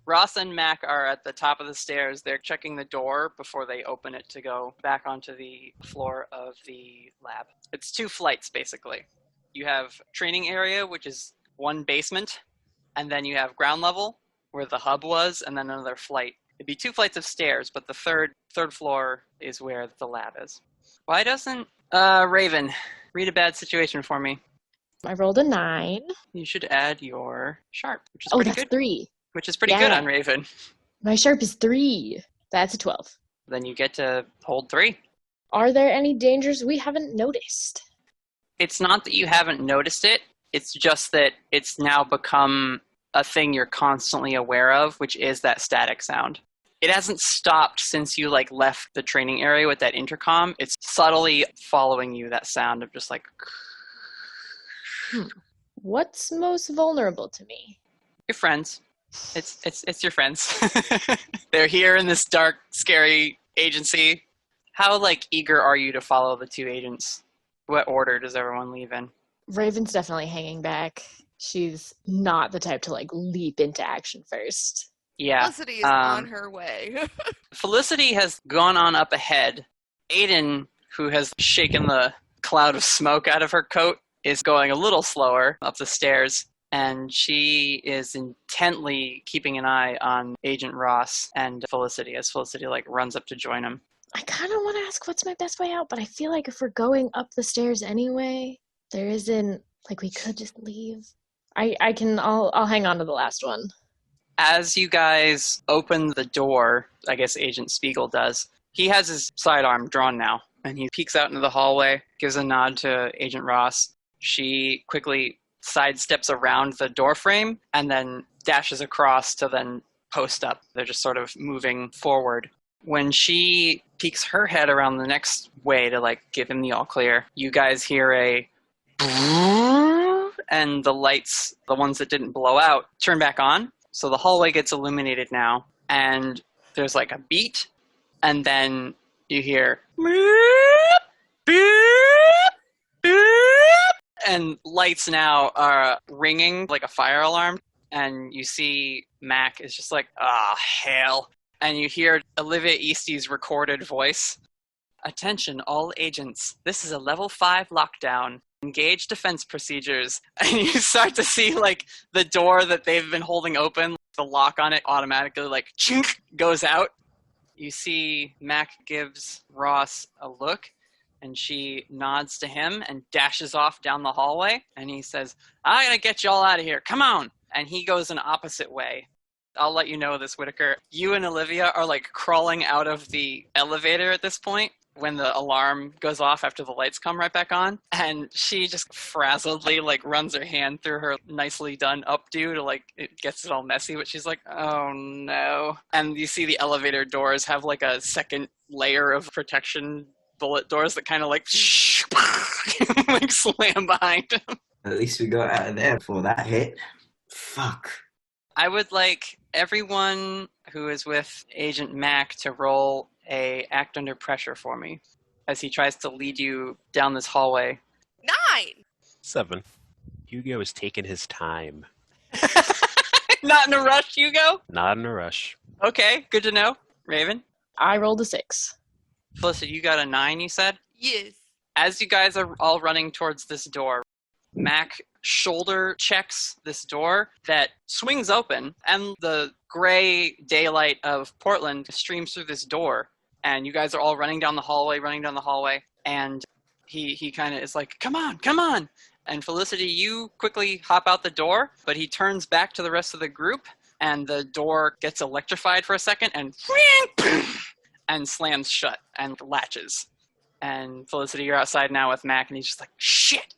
Ross and Mac are at the top of the stairs. They're checking the door before they open it to go back onto the floor of the lab. It's 2 flights, basically. You have training area, which is 1 basement, and then you have ground level, where the hub was, and then another flight. It'd be 2 flights of stairs, but the third floor is where the lab is. Why doesn't Raven read a bad situation for me? I rolled a 9. You should add your sharp, which is pretty good. 3. Which is pretty good on Raven. My sharp is 3. That's a 12. Then you get to hold 3. Are there any dangers we haven't noticed? It's not that you haven't noticed it. It's just that it's now become a thing you're constantly aware of, which is that static sound. It hasn't stopped since you left the training area with that intercom. It's subtly following you, that sound of just What's most vulnerable to me? Your friends. It's your friends. They're here in this dark, scary agency. How eager are you to follow the 2 agents? What order does everyone leave in? Raven's definitely hanging back. She's not the type to leap into action first. Yeah. Felicity is on her way. Felicity has gone on up ahead. Aiden, who has shaken the cloud of smoke out of her coat, is going a little slower up the stairs, and she is intently keeping an eye on Agent Ross and Felicity as Felicity runs up to join him. I kind of want to ask what's my best way out, but I feel like if we're going up the stairs anyway, there isn't we could just leave. I'll hang on to the last one. As you guys open the door, I guess Agent Spiegel does, he has his sidearm drawn now, and he peeks out into the hallway, gives a nod to Agent Ross. She quickly sidesteps around the door frame and then dashes across to then post up. They're just sort of moving forward. When she peeks her head around the next way to give him the all clear, you guys hear a and the lights, the ones that didn't blow out, turn back on. So the hallway gets illuminated now, and there's a beat, and then you hear and lights now are ringing like a fire alarm, and you see Mac is just hell. And you hear Olivia Eastey's recorded voice. "Attention, all agents. This is a level 5 lockdown. Engage defense procedures." And you start to see the door that they've been holding open, the lock on it automatically chink goes out. You see Mac gives Ross a look, and she nods to him and dashes off down the hallway. And he says, "I'm gonna get you all out of here. Come on." And he goes an opposite way. I'll let you know this, Whittaker. You and Olivia are crawling out of the elevator at this point, when the alarm goes off after the lights come right back on, and she just frazzledly like runs her hand through her nicely done updo to like it gets it all messy, but she's like, oh no. And you see the elevator doors have like a second layer of protection bullet doors that kind of like like slam behind him. At least we got out of there before that hit. Fuck. I would like everyone who is with Agent Mac to roll a act under pressure for me as he tries to lead you down this hallway. 9. 7. Hugo is taking his time. Not in a rush, Hugo? Not in a rush. Okay, good to know. Raven? I rolled a 6. Felicity, you got a 9, you said? Yes. As you guys are all running towards this door, Mac shoulder checks this door that swings open, and the gray daylight of Portland streams through this door, and you guys are all running down the hallway, and he kind of is like, come on. And Felicity, you quickly hop out the door, but he turns back to the rest of the group, and the door gets electrified for a second, and slams shut and latches. And Felicity, you're outside now with Mac, and he's just like, shit!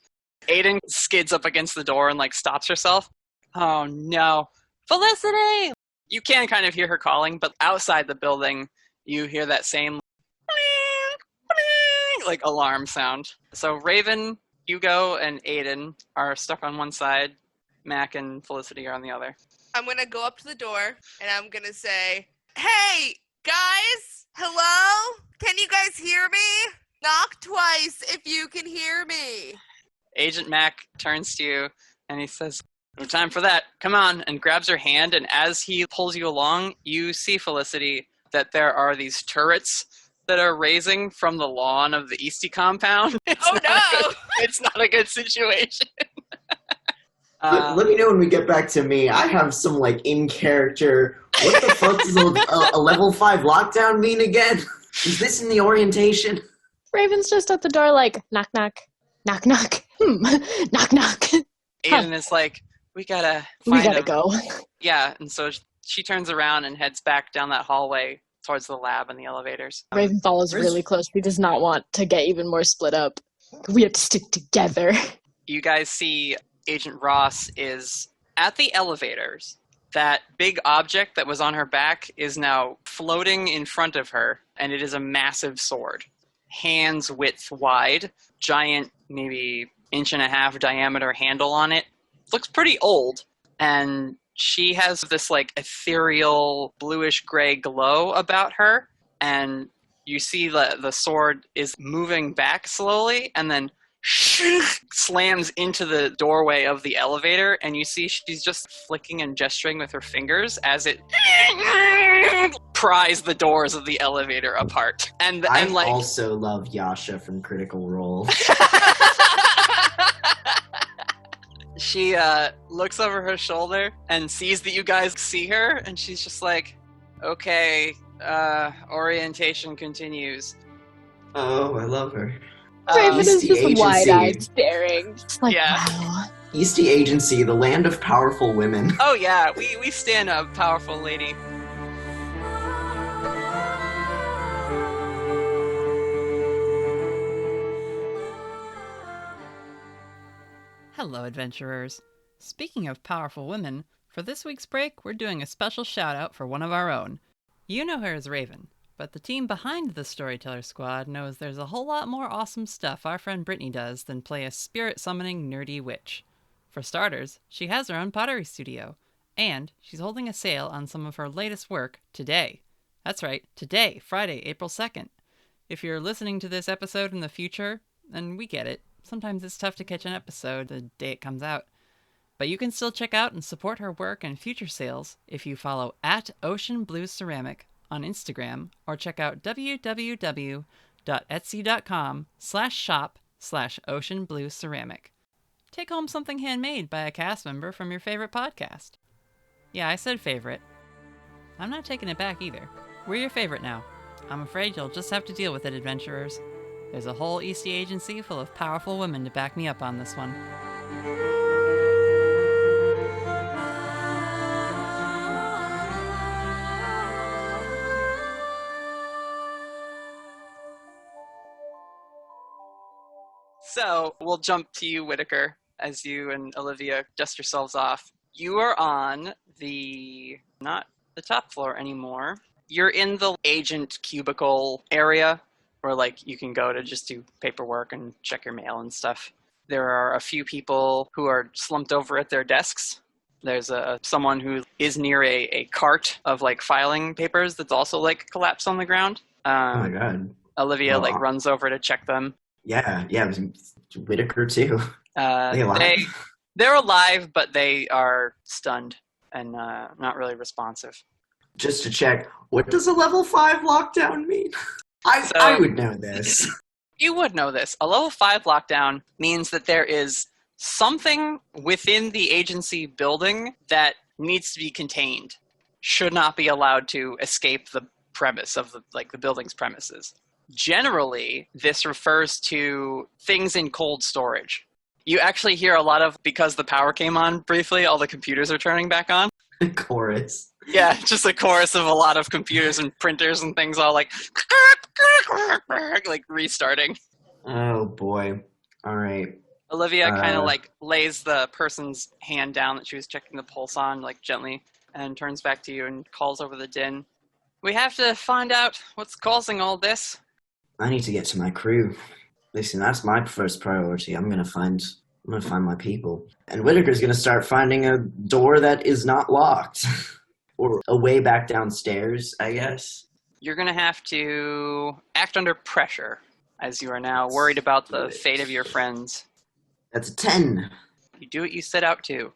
Aiden skids up against the door and like stops herself. Oh no. Felicity! You can kind of hear her calling, but outside the building, you hear that same like alarm sound. So Raven, Hugo, and Aiden are stuck on one side. Mac and Felicity are on the other. I'm going to go up to the door and I'm going to say, hey, guys, hello? Can you guys hear me? Knock twice if you can hear me. Agent Mac turns to you and he says, no time for that. Come on, and grabs her hand. And as he pulls you along, you see, Felicity, that there are these turrets that are raising from the lawn of the Eastey compound. It's not a good situation. Let me know when we get back to me. I have some like in character. What the fuck does a level 5 lockdown mean again? Is this in the orientation? Raven's just at the door like, knock, knock, knock, knock, knock, knock. Aiden is like, we gotta go. Yeah, and so she turns around and heads back down that hallway towards the lab and the elevators. Raven follows really close. He does not want to get even more split up. We have to stick together. You guys see Agent Ross is at the elevators. That big object that was on her back is now floating in front of her, and it is a massive sword. Hands width wide, giant, maybe 1.5 inch diameter handle on it. Looks pretty old, and she has this like ethereal bluish gray glow about her, and you see the sword is moving back slowly and then slams into the doorway of the elevator, and you see she's just flicking and gesturing with her fingers as it pries the doors of the elevator apart. And I like also love Yasha from Critical Role. She looks over her shoulder and sees that you guys see her, and she's just like, okay, orientation continues. Oh, I love her. Raven is Eastey just wide-eyed staring. Just like, yeah. Wow. Eastey Agency, the land of powerful women. Oh yeah, we stand up, powerful lady. Hello, adventurers. Speaking of powerful women, for this week's break, we're doing a special shout-out for one of our own. You know her as Raven, but the team behind the Storyteller Squad knows there's a whole lot more awesome stuff our friend Brittany does than play a spirit-summoning nerdy witch. For starters, she has her own pottery studio, and she's holding a sale on some of her latest work today. That's right, today, Friday, April 2nd. If you're listening to this episode in the future, and we get it, sometimes it's tough to catch an episode the day it comes out. But you can still check out and support her work and future sales if you follow @OceanBlueCeramic on Instagram or check out www.etsy.com/shop/OceanBlueCeramic. Take home something handmade by a cast member from your favorite podcast. Yeah, I said favorite. I'm not taking it back either. We're your favorite now. I'm afraid you'll just have to deal with it, adventurers. There's a whole Eastey Agency full of powerful women to back me up on this one. So we'll jump to you, Whittaker, as you and Olivia dust yourselves off. You are on not the top floor anymore. You're in the agent cubicle area where like you can go to just do paperwork and check your mail and stuff. There are a few people who are slumped over at their desks. There's someone who is near a cart of like filing papers that's also like collapsed on the ground. Oh my god. Olivia like runs over to check them. Yeah, it was Whittaker too. They alive? They're alive, but they are stunned and not really responsive. Just to check, what does a level 5 lockdown mean? I would know this. You would know this. A level 5 lockdown means that there is something within the agency building that needs to be contained. Should not be allowed to escape the premise of the building's premises. Generally, this refers to things in cold storage. You actually hear a lot of, because the power came on briefly, all the computers are turning back on. Chorus. Yeah, just a chorus of a lot of computers and printers and things all like restarting. Oh boy. All right. Olivia kind of like lays the person's hand down that she was checking the pulse on, like gently, and turns back to you and calls over the din. We have to find out what's causing all this. I need to get to my crew. Listen, that's my first priority. I'm gonna find my people. And Whittaker's gonna start finding a door that is not locked. Or a way back downstairs, I guess. You're gonna have to act under pressure, as you are now worried about the fate of your friends. That's a 10. You do what you set out to.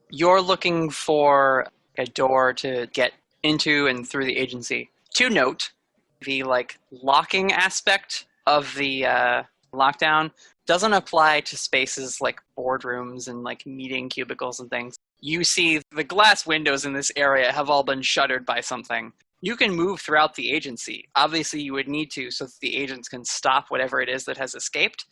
You're looking for a door to get into and through the agency. To note, the locking aspect of the lockdown doesn't apply to spaces like boardrooms and meeting cubicles and things. You see the glass windows in this area have all been shuttered by something. You can move throughout the agency. Obviously, you would need to so that the agents can stop whatever it is that has escaped.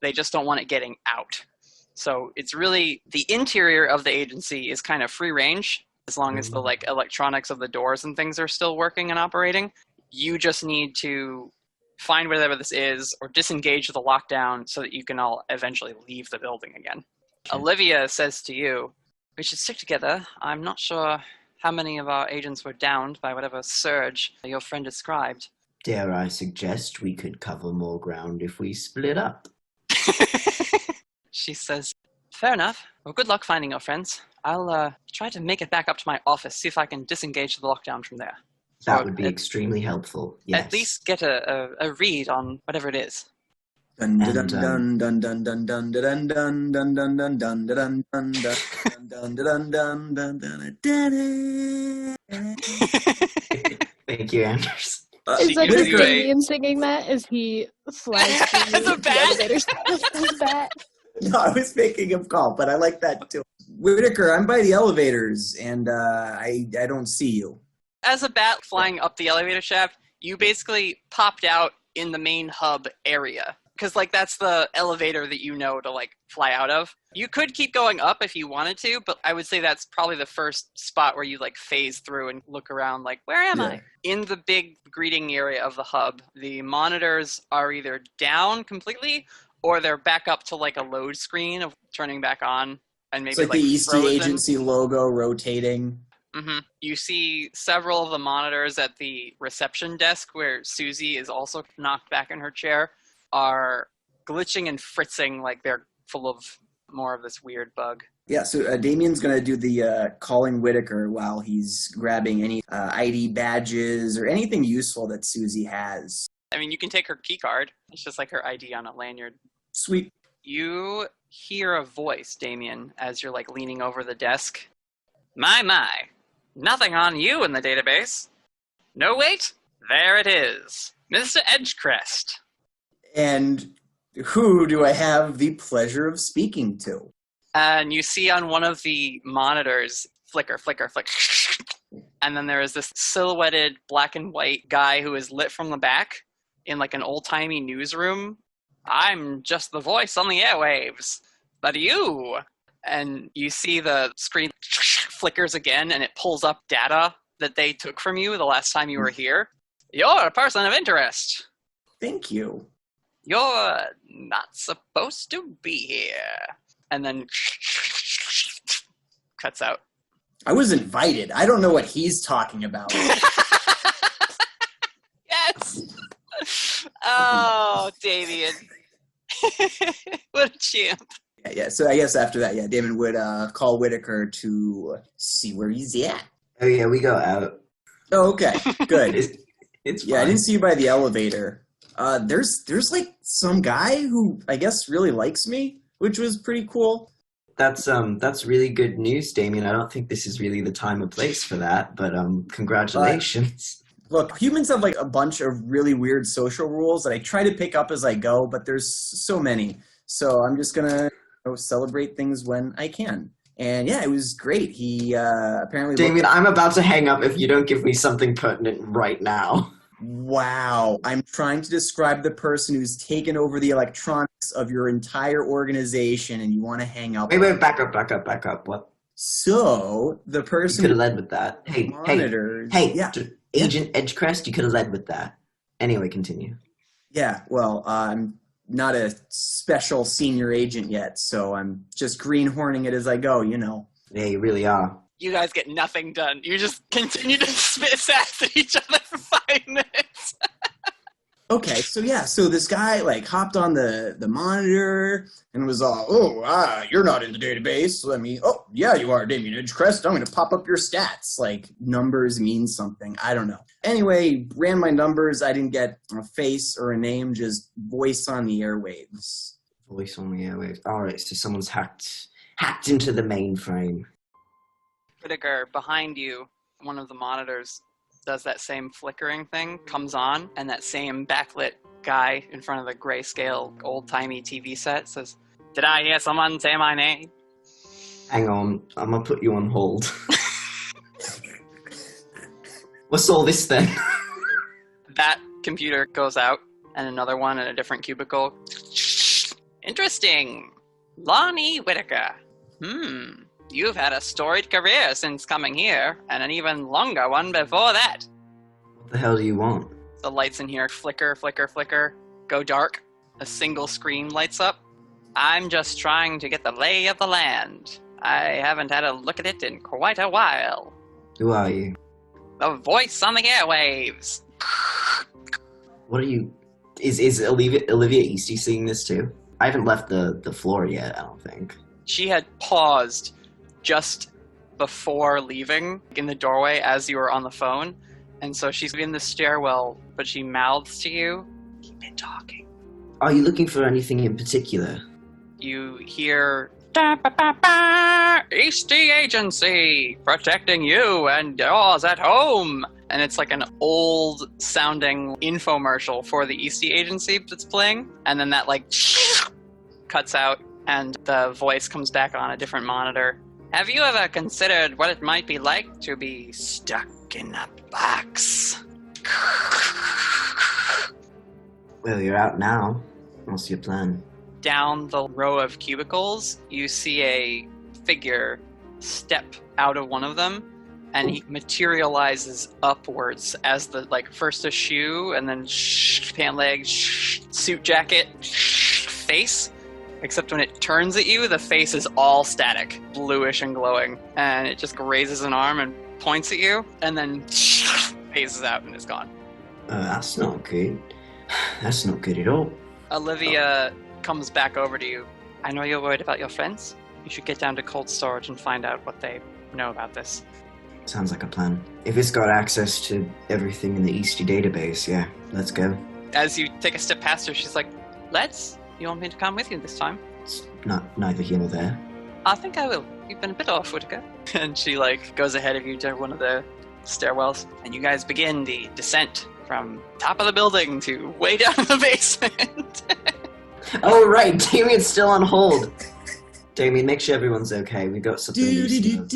They just don't want it getting out. So it's really, the interior of the agency is kind of free range, as long as the electronics of the doors and things are still working and operating. You just need to find whatever this is or disengage the lockdown so that you can all eventually leave the building again. Okay. Olivia says to you, we should stick together. I'm not sure how many of our agents were downed by whatever surge your friend described. Dare I suggest we could cover more ground if we split up? She says, fair enough. Well, good luck finding your friends. I'll try to make it back up to my office, see if I can disengage the lockdown from there. That would be extremely helpful, yes. At least get a read on whatever it is. Dun dun dun dun dun dun dun dun dun dun dun dun dun dun dun dun dun dun dun. Thank you, Anders. Is that just Damien singing that as he flies through the elevators as bat? No, I was making him call, but I like that too. Whittaker, I'm by the elevators, and I don't see you. As a bat flying up the elevator shaft, you basically popped out in the main hub area. Because, that's the elevator that you know to, fly out of. You could keep going up if you wanted to, but I would say that's probably the first spot where you, phase through and look around, where am I? In the big greeting area of the hub, the monitors are either down completely, or they're back up to, a load screen of turning back on. And maybe, it's the Eastey Agency logo rotating. Mm-hmm. You see several of the monitors at the reception desk where Susie is also knocked back in her chair are glitching and fritzing like they're full of more of this weird bug. Yeah, so Damien's going to do the calling Whittaker while he's grabbing any ID badges or anything useful that Susie has. I mean, you can take her key card. It's just her ID on a lanyard. Sweet. You hear a voice, Damien, as you're leaning over the desk. My. Nothing on you in the database. No, wait. There it is. Mr. Edgecrest. And who do I have the pleasure of speaking to? And you see on one of the monitors, flicker. And then there is this silhouetted black and white guy who is lit from the back in an old-timey newsroom. I'm just the voice on the airwaves. But you... And you see the screen flickers again, and it pulls up data that they took from you the last time you were here. You're a person of interest. Thank you. You're not supposed to be here. And then cuts out. I was invited. I don't know what he's talking about. Yes! Oh, Damien. What a champ. Yeah, so I guess after that, Damon would call Whittaker to see where he's at. Oh yeah, we go out. Oh, okay. Good. It's Yeah, I fine. didn't see you by the elevator. There's like some guy who I guess really likes me, which was pretty cool. That's really good news, Damien. I don't think this is really the time or place for that, but congratulations. Look, humans have like a bunch of really weird social rules that I try to pick up as I go, but there's so many. So I'm just gonna celebrate things when I can. And yeah, it was great. He apparently Damien, I'm about to hang up if you don't give me something pertinent right now. Wow. I'm trying to describe the person who's taken over the electronics of your entire organization and you want to hang up. Wait, back up. What? So, the You person could have led with that. monitors... Hey, yeah. Agent Edgecrest, you could have led with that. Anyway, continue. Yeah, well, I'm not a special senior agent yet, so I'm just greenhorning it as I go, you know. Yeah, you really are. You guys get nothing done. You just continue to spit sass at each other for 5 minutes. Okay, so this guy like hopped on the monitor and was all, you're not in the database. Let me, yeah, you are, Damien Edgecrest. I'm going to pop up your stats. Like, numbers mean something. I don't know. Anyway, ran my numbers. I didn't get a face or a name, just voice on the airwaves. Voice on the airwaves. All right, so someone's hacked into the mainframe. Whittaker, behind you, one of the monitors does that same flickering thing, comes on, and that same backlit guy in front of the grayscale old-timey TV set says, "Did I hear someone say my name?" Hang on, I'm gonna put you on hold. What's all this then? That computer goes out, and another one in a different cubicle. Interesting. Lonnie Whittaker. You've had a storied career since coming here, and an even longer one before that. What the hell do you want? The lights in here flicker, flicker, flicker, go dark. A single screen lights up. I'm just trying to get the lay of the land. I haven't had a look at it in quite a while. Who are you? The voice on the airwaves. What are you... Is Olivia Eastey seeing this too? I haven't left the floor yet, I don't think. She had paused just before leaving in the doorway as you were on the phone. And so she's in the stairwell, but she mouths to you, "Keep it talking." Are you looking for anything in particular? You hear, "Eastey Agency, protecting you and yours at home." And it's like an old sounding infomercial for the Eastey Agency that's playing. And then that like cuts out and the voice comes back on a different monitor. "Have you ever considered what it might be like to be stuck in a box?" Well, you're out now. What's your plan? Down the row of cubicles, you see a figure step out of one of them, and he materializes upwards as the, like, first a shoe, and then pant leg, suit jacket, face. Except when it turns at you, the face is all static, bluish and glowing, and it just raises an arm and points at you, and then phases out and is gone. That's not good. That's not good at all. Olivia comes back over to you. "I know you're worried about your friends. You should get down to cold storage and find out what they know about this." Sounds like a plan. If it's got access to everything in the Eastey database, yeah, let's go. As you take a step past her, she's like, "Let's? You want me to come with you this time?" It's neither here nor there. "I think I will. You've been a bit off, Whittaker." And she like goes ahead of you to one of the stairwells, and you guys begin the descent from top of the building to way down in the basement. Oh, right, Damien's still on hold. Damien, make sure everyone's okay. We got something new.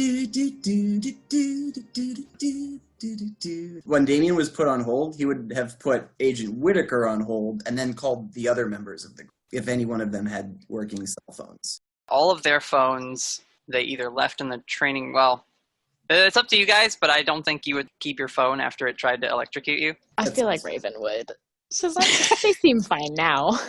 When Damien was put on hold, he would have put Agent Whittaker on hold and then called the other members of the group, if any one of them had working cell phones. All of their phones, they either left in the training, well, it's up to you guys, but I don't think you would keep your phone after it tried to electrocute you. I feel like Raven would. She's like, they seem fine now.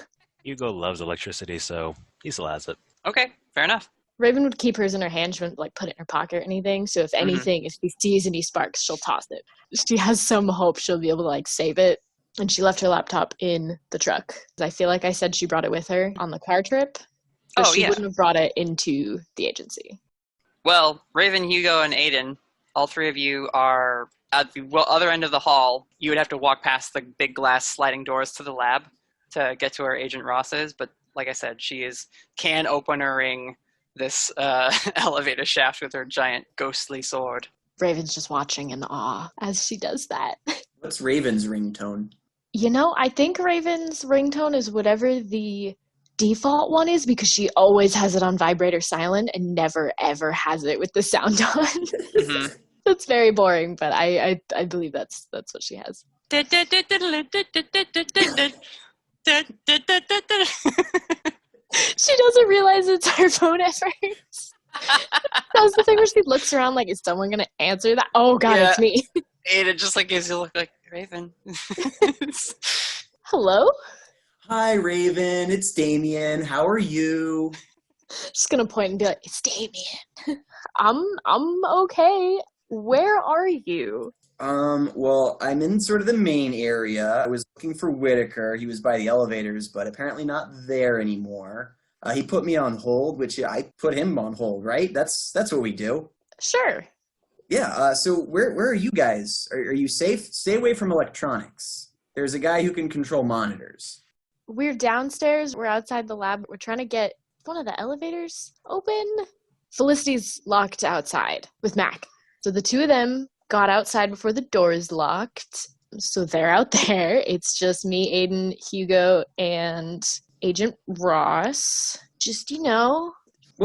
Hugo loves electricity, so he still has it. Okay, fair enough. Raven would keep hers in her hand. She wouldn't like put it in her pocket or anything. So if anything, if she sees any sparks, she'll toss it. She has some hope she'll be able to like save it. And she left her laptop in the truck. I feel like I said she brought it with her on the car trip. But she wouldn't have brought it into the agency. Well, Raven, Hugo, and Aiden, all three of you are at the other end of the hall. You would have to walk past the big glass sliding doors to the lab to get to where Agent Ross is. But like I said, she is can openering this elevator shaft with her giant ghostly sword. Raven's just watching in awe as she does that. What's Raven's ringtone? You know, I think Raven's ringtone is whatever the default one is because she always has it on vibrator silent and never ever has it with the sound on. That's very boring, but I believe that's what she has. She doesn't realize it's her phone at first. That's the thing where she looks around like, is someone going to answer that? Oh, God, it's me. Ada just like gives you a look like, Raven. Hello? Hi, Raven. It's Damien. How are you? Just going to point and be like, it's Damien. I'm okay. Where are you? Well, I'm in sort of the main area. I was looking for Whittaker. He was by the elevators, but apparently not there anymore. He put me on hold, which I put him on hold, right? That's what we do. Sure. Yeah, so where are you guys? Are you safe? Stay away from electronics. There's a guy who can control monitors. We're downstairs. We're outside the lab. We're trying to get one of the elevators open. Felicity's locked outside with Mac. So the two of them got outside before the doors locked. So they're out there. It's just me, Aiden, Hugo, and Agent Ross. Just, Well,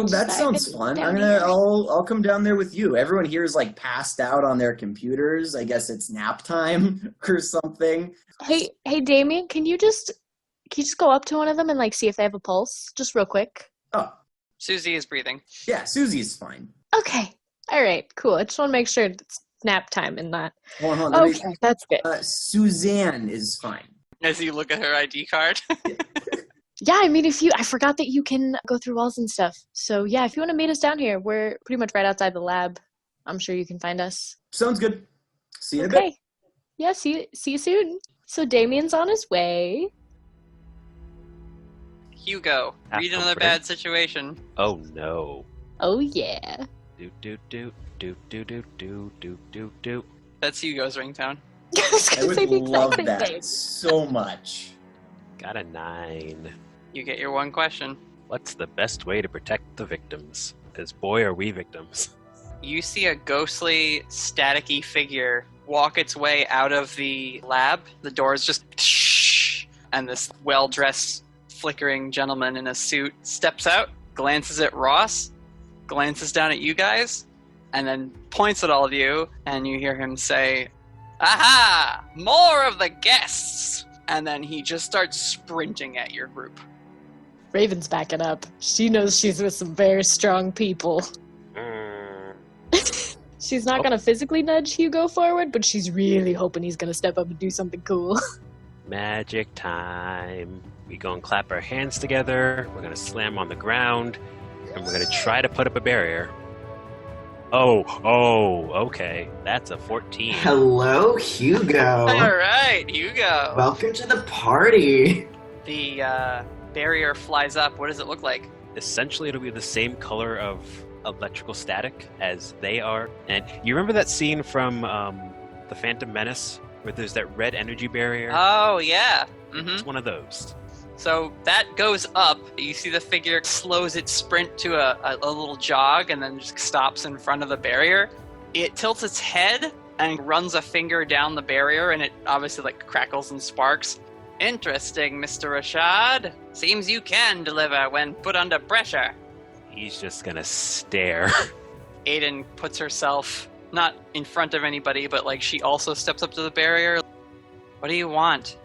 that sounds fun. I'll come down there with you. Everyone here is like passed out on their computers. I guess it's nap time or something. Hey, Damien, can you just go up to one of them and like see if they have a pulse? Just real quick. Oh. Susie is breathing. Yeah, Susie's fine. Okay. All right, cool. I just want to make sure it's nap time and not. Hold on. Okay, that's good. Suzanne is fine. As you look at her ID card. Yeah, I mean, I forgot that you can go through walls and stuff. So yeah, if you want to meet us down here, we're pretty much right outside the lab. I'm sure you can find us. Sounds good. See you in a bit. Yeah, see you soon. So Damien's on his way. Hugo, read another bad situation. Oh no. Oh yeah. Do. That's Hugo's ringtone. I would love that so much. Got a 9. You get your one question. What's the best way to protect the victims? Because boy, are we victims. You see a ghostly, staticky figure walk its way out of the lab. The doors just shh, and this well-dressed, flickering gentleman in a suit steps out, glances at Ross, glances down at you guys, and then points at all of you, and you hear him say, "Aha! More of the guests!" And then he just starts sprinting at your group. Raven's backing up. She knows she's with some very strong people. She's not going to physically nudge Hugo forward, but she's really hoping he's going to step up and do something cool. Magic time. We go and clap our hands together. We're going to slam on the ground. And we're going to try to put up a barrier. Oh, okay. That's a 14. Hello, Hugo. All right, Hugo. Welcome to the party. The barrier flies up. What does it look like? Essentially, it'll be the same color of electrical static as they are. And you remember that scene from The Phantom Menace where there's that red energy barrier? Oh, yeah. It's one of those. So that goes up. You see the figure slows its sprint to a little jog and then just stops in front of the barrier. It tilts its head and runs a finger down the barrier, and it obviously like crackles and sparks. Interesting, Mr. Rashad. Seems you can deliver when put under pressure. He's just gonna stare. Aiden puts herself not in front of anybody, but like she also steps up to the barrier. What do you want?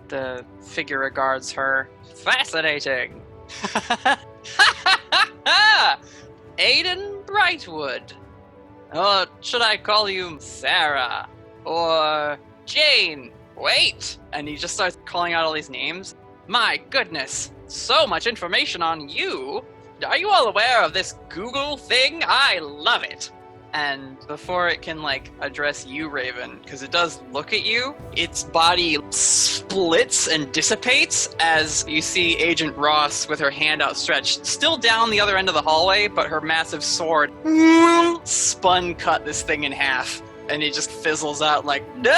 The figure regards her. Fascinating. Aiden Brightwood. Or should I call you Sarah? Or Jane? Wait! And he just starts calling out all these names. My goodness, so much information on you! Are you all aware of this Google thing? I love it! And before it can, address you, Raven, because it does look at you, its body splits and dissipates as you see Agent Ross with her hand outstretched, still down the other end of the hallway, but her massive sword spun cut this thing in half. And it just fizzles out like, no,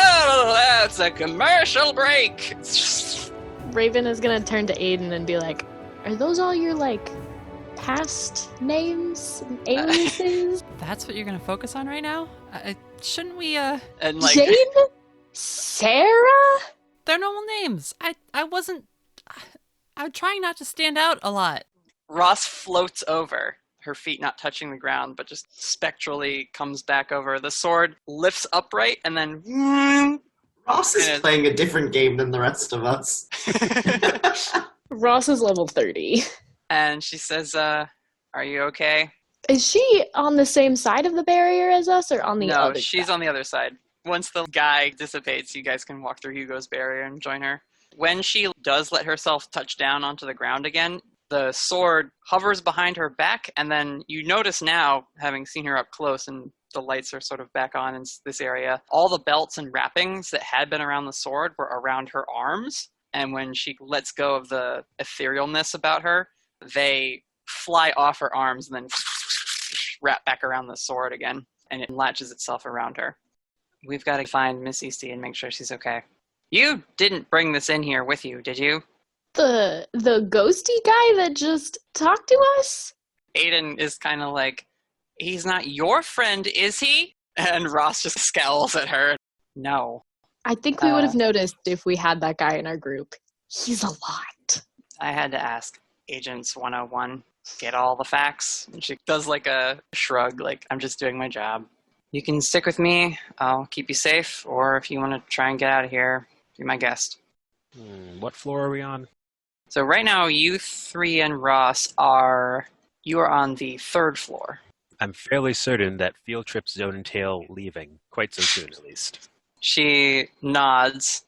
that's a commercial break! Raven is gonna turn to Aiden and be like, are those all your, past names? Aliases? That's what you're gonna focus on right now? Shouldn't we, And Jane? Sarah? They're normal names. I'm trying not to stand out a lot. Ross floats over, her feet not touching the ground, but just spectrally comes back over. The sword lifts upright and then... Ross is playing a different game than the rest of us. Ross is level 30. And she says, are you okay? Is she on the same side of the barrier as us or on the other No, she's on the other side. Once the guy dissipates, you guys can walk through Hugo's barrier and join her. When she does let herself touch down onto the ground again, the sword hovers behind her back, and then you notice now, having seen her up close and the lights are sort of back on in this area, all the belts and wrappings that had been around the sword were around her arms, and when she lets go of the etherealness about her, they fly off her arms and then wrap back around the sword again, and it latches itself around her. We've got to find Miss Eastey and make sure she's okay. You didn't bring this in here with you, did you? The ghosty guy that just talked to us? Aiden is kind of like, he's not your friend, is he? And Ross just scowls at her. No. I think we would have noticed if we had that guy in our group. He's a lot. I had to ask. Agents 101, get all the facts. And she does a shrug, I'm just doing my job. You can stick with me, I'll keep you safe, or if you want to try and get out of here, be my guest. What floor are we on? So right now, you three and Ross are on the 3rd floor. I'm fairly certain that field trips don't entail leaving, quite so soon at least. She nods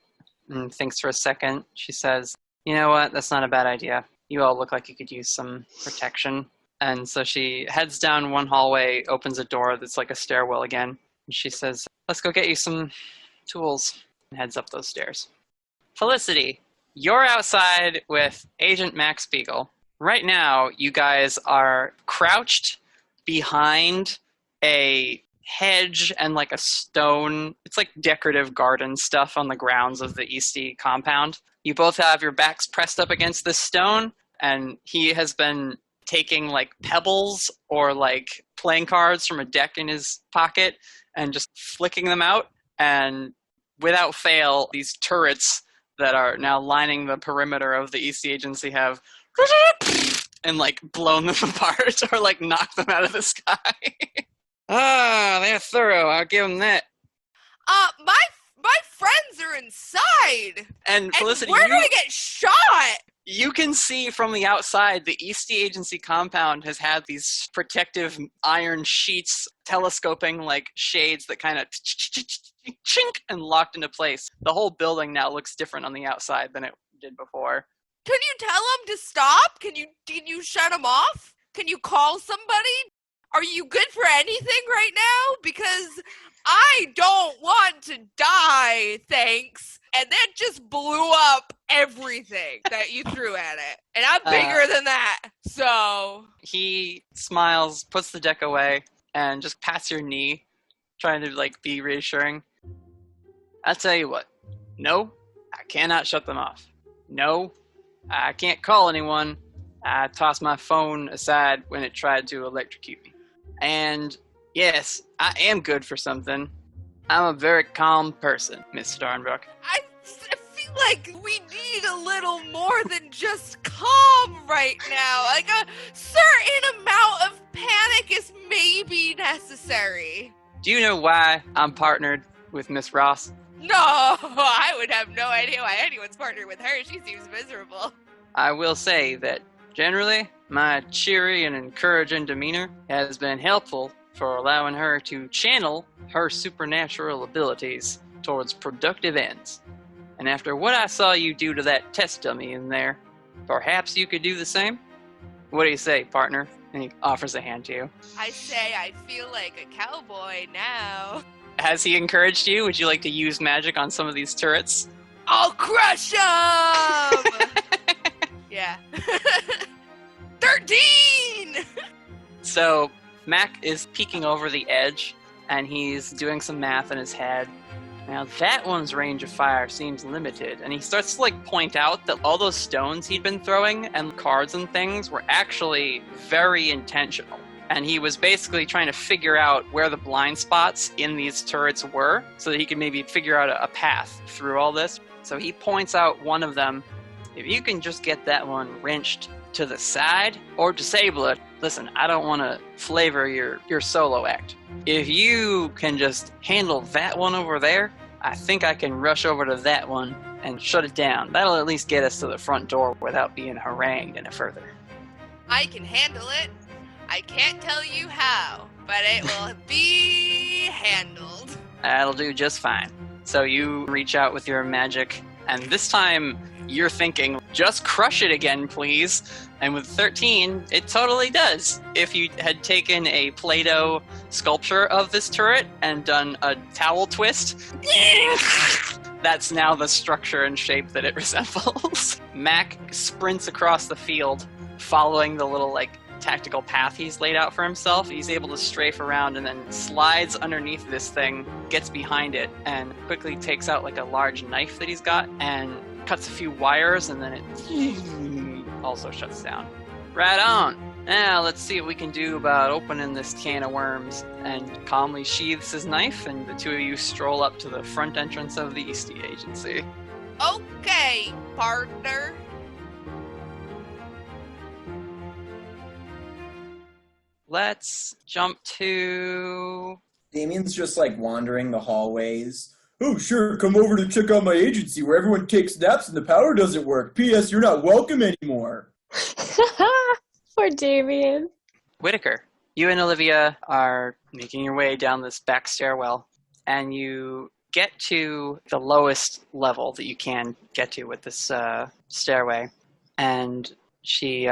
and thinks for a second. She says, you know what, that's not a bad idea. You all look like you could use some protection. And so she heads down one hallway, opens a door that's like a stairwell again. And she says, let's go get you some tools. And heads up those stairs. Felicity, you're outside with Agent Max Beagle. Right now, you guys are crouched behind a hedge and a stone. It's decorative garden stuff on the grounds of the Eastey compound. You both have your backs pressed up against this stone, and he has been taking pebbles or playing cards from a deck in his pocket and just flicking them out. And without fail, these turrets that are now lining the perimeter of the Eastey Agency have and blown them apart or knocked them out of the sky. They're thorough. I'll give them that. My friends are inside. And Felicity, where do I get shot? You can see from the outside, the Eastey Agency compound has had these protective iron sheets telescoping shades that kind of chink and locked into place. The whole building now looks different on the outside than it did before. Can you tell them to stop? Can you shut them off? Can you call somebody? Are you good for anything right now? Because I don't want to die, thanks. And that just blew up everything that you threw at it. And I'm bigger than that. So he smiles, puts the deck away, and just pats your knee, trying to be reassuring. I'll tell you what. No, I cannot shut them off. No, I can't call anyone. I tossed my phone aside when it tried to electrocute me. And yes, I am good for something. I'm a very calm person, Miss Starnbrook. I feel like we need a little more than just calm right now. A certain amount of panic is maybe necessary. Do you know why I'm partnered with Miss Ross? No, I would have no idea why anyone's partnered with her. She seems miserable. I will say that generally, my cheery and encouraging demeanor has been helpful for allowing her to channel her supernatural abilities towards productive ends. And after what I saw you do to that test dummy in there, perhaps you could do the same? What do you say, partner? And he offers a hand to you. I say I feel like a cowboy now. Has he encouraged you? Would you like to use magic on some of these turrets? I'll crush him! Yeah. 13! So Mac is peeking over the edge, and he's doing some math in his head. Now that one's range of fire seems limited, and he starts to point out that all those stones he'd been throwing and cards and things were actually very intentional. And he was basically trying to figure out where the blind spots in these turrets were so that he could maybe figure out a path through all this. So he points out one of them. If you can just get that one wrenched to the side or disable it, listen, I don't want to flavor your solo act. If you can just handle that one over there, I think I can rush over to that one and shut it down. That'll at least get us to the front door without being harangued any further. I can handle it. I can't tell you how, but it will be handled. That'll do just fine. So you reach out with your magic, and this time you're thinking, just crush it again, please. And with 13, it totally does. If you had taken a Play-Doh sculpture of this turret and done a towel twist, that's now the structure and shape that it resembles. Mac sprints across the field, following the little, tactical path he's laid out for himself. He's able to strafe around and then slides underneath this thing, gets behind it, and quickly takes out a large knife that he's got and cuts a few wires, and then it also shuts down. Right on. Now let's see what we can do about opening this can of worms. And calmly sheathes his knife, and the two of you stroll up to the front entrance of the Eastey Agency. Okay, partner. Let's jump to... Damien's just wandering the hallways. Oh, sure, come over to check out my agency where everyone takes naps and the power doesn't work. P.S. You're not welcome anymore. Poor Damien. Whittaker, you and Olivia are making your way down this back stairwell, and you get to the lowest level that you can get to with this stairway, and she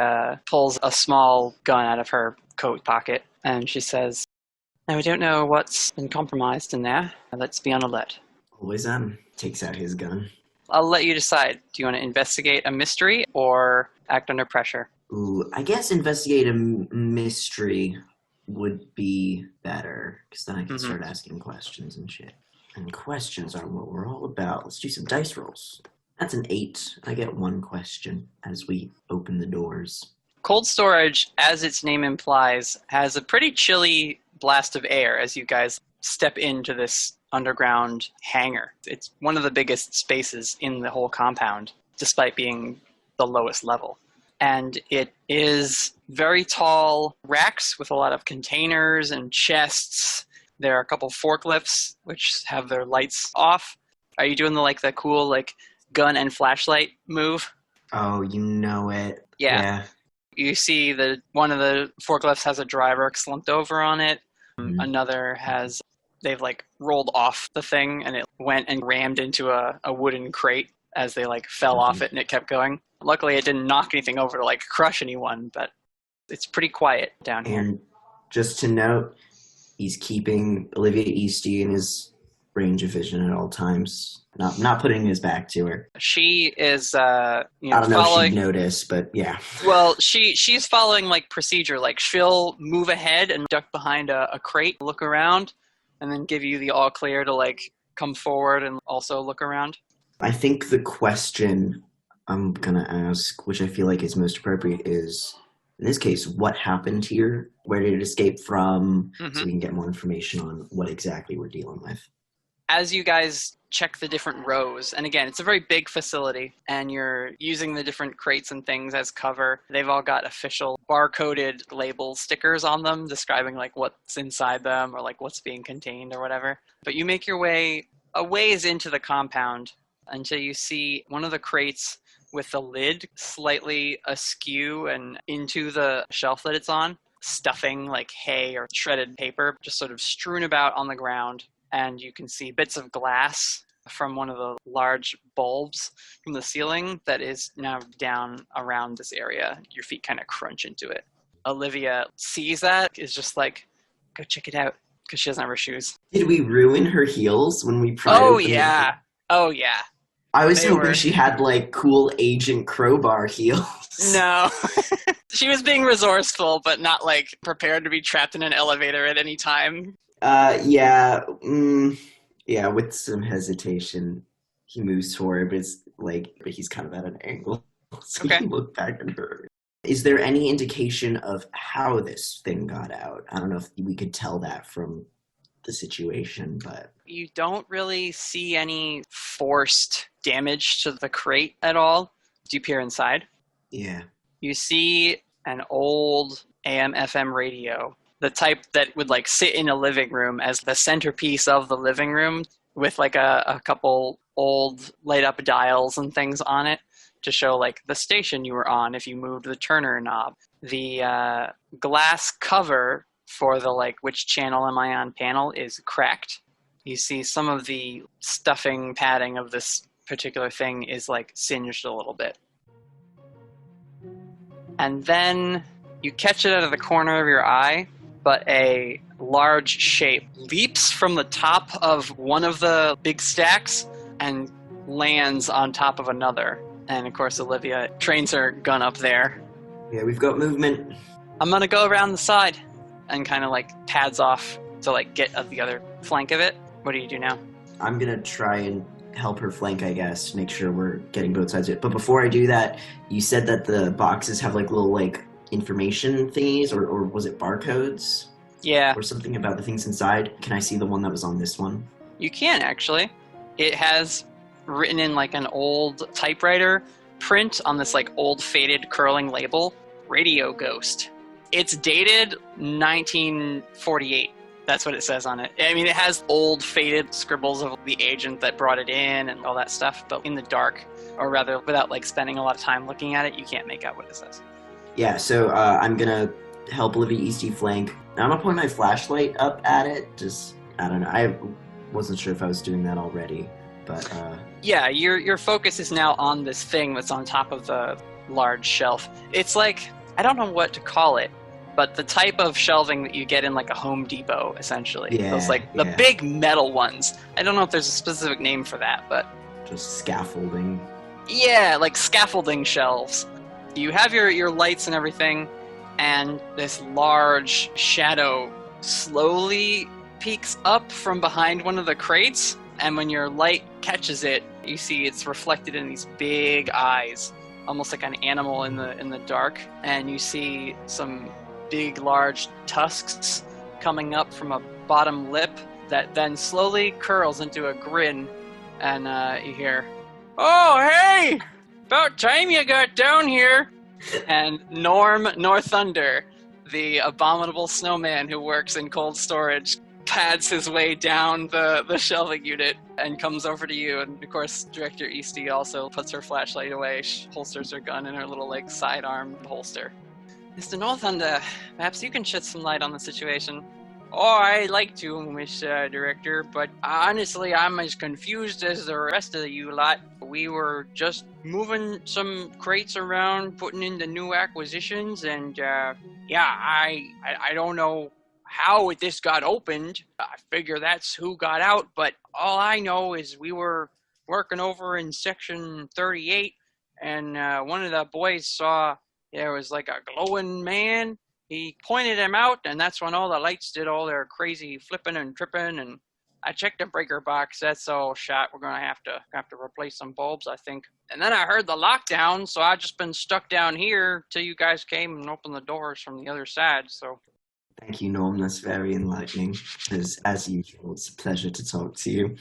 pulls a small gun out of her coat pocket, and she says, "Now, we don't know what's been compromised in there. Let's be on alert." Always takes out his gun. I'll let you decide. Do you want to investigate a mystery or act under pressure? Ooh, I guess investigate a mystery would be better, because then I can start asking questions and shit. And questions are what we're all about. Let's do some dice rolls. That's an 8. I get 1 question as we open the doors. Cold storage, as its name implies, has a pretty chilly blast of air as you guys step into this underground hangar. It's one of the biggest spaces in the whole compound, despite being the lowest level. And it is very tall racks with a lot of containers and chests. There are a couple forklifts which have their lights off. Are you doing the cool gun and flashlight move? Oh, you know it. Yeah. You see that one of the forklifts has a driver slumped over on it. Another has, they've rolled off the thing, and it went and rammed into a wooden crate as they fell off it, and it kept going. Luckily, it didn't knock anything over to crush anyone, but it's pretty quiet down here. And just to note, he's keeping Olivia Eastey in his range of vision at all times. Not putting his back to her. She is, I don't know following... if she'd notice, but yeah. Well, she's following, procedure. She'll move ahead and duck behind a crate, look around, and then give you the all clear to, come forward and also look around. I think the question I'm going to ask, which I feel is most appropriate, is, in this case, what happened here? Where did it escape from? So we can get more information on what exactly we're dealing with. As you guys check the different rows, and again, it's a very big facility, and you're using the different crates and things as cover. They've all got official barcoded label stickers on them describing what's inside them or what's being contained or whatever. But you make your way a ways into the compound until you see one of the crates with the lid slightly askew and into the shelf that it's on, stuffing hay or shredded paper just sort of strewn about on the ground. And you can see bits of glass from one of the large bulbs from the ceiling that is now down around this area. Your feet kind of crunch into it. Olivia sees that, is just like, go check it out, because she doesn't have her shoes. Did we ruin her heels when we pried Oh, open yeah. Oh, yeah. I was They hoping were- she had, like, cool Agent Crowbar heels. No. She was being resourceful, but not, like, prepared to be trapped in an elevator at any time. Yeah, with some hesitation, he moves forward, but he's kind of at an angle, so Okay. he can look back at her. Is there any indication of how this thing got out? I don't know if we could tell that from the situation, but... You don't really see any forced damage to the crate at all. Do you peer inside? Yeah. You see an old AM/FM radio, the type that would like sit in a living room as the centerpiece of the living room, with like a couple old light up dials and things on it to show like the station you were on if you moved the turner knob. The glass cover for the like which channel am I on panel is cracked. You see some of the stuffing padding of this particular thing is like singed a little bit. And then you catch it out of the corner of your eye, but a large shape leaps from the top of one of the big stacks and lands on top of another. And of course, Olivia trains her gun up there. Yeah, we've got movement. I'm gonna go around the side and kind of like pads off to like get at the other flank of it. What do you do now? I'm gonna try and help her flank, I guess, make sure we're getting both sides of it. But before I do that, you said that the boxes have like little like information thingies, or was it barcodes? Yeah. Or something about the things inside. Can I see the one that was on this one? You can actually. It has written in like an old typewriter print on this like old faded curling label, Radio Ghost. It's dated 1948. That's what it says on it. I mean, it has old faded scribbles of the agent that brought it in and all that stuff, but in the dark, or rather without like spending a lot of time looking at it, you can't make out what it says. Yeah, so I'm gonna help Olivia Eastey flank. I'm gonna point my flashlight up at it. Just, I don't know. I wasn't sure if I was doing that already, but Yeah, your focus is now on this thing that's on top of the large shelf. It's like, I don't know what to call it, but the type of shelving that you get in like a Home Depot, essentially. Yeah, Those like the yeah. big metal ones. I don't know if there's a specific name for that, but just scaffolding. yeah, like scaffolding shelves. You have your lights and everything, and this large shadow slowly peeks up from behind one of the crates, and when your light catches it, you see it's reflected in these big eyes, almost like an animal in the dark, and you see some big large tusks coming up from a bottom lip that then slowly curls into a grin, and you hear, "Oh, hey! About time you got down here!" And Norm Northunder, the abominable snowman who works in cold storage, pads his way down the shelving unit and comes over to you. And of course, Director Eastey also puts her flashlight away, she holsters her gun in her little like sidearm holster. "Mr. Northunder, perhaps you can shed some light on the situation." "Oh, I'd like to, Miss Director, but honestly, I'm as confused as the rest of you lot. We were just moving some crates around, putting in the new acquisitions, and I don't know how this got opened. I figure that's who got out, but all I know is we were working over in Section 38, and one of the boys saw there was like a glowing man. He pointed him out, and that's when all the lights did all their crazy flipping and tripping, and I checked the breaker box. That's all shot. We're going to have to replace some bulbs, I think. And then I heard the lockdown, so I've just been stuck down here till you guys came and opened the doors from the other side, so..." Thank you, Norm. That's very enlightening. As usual, it's a pleasure to talk to you.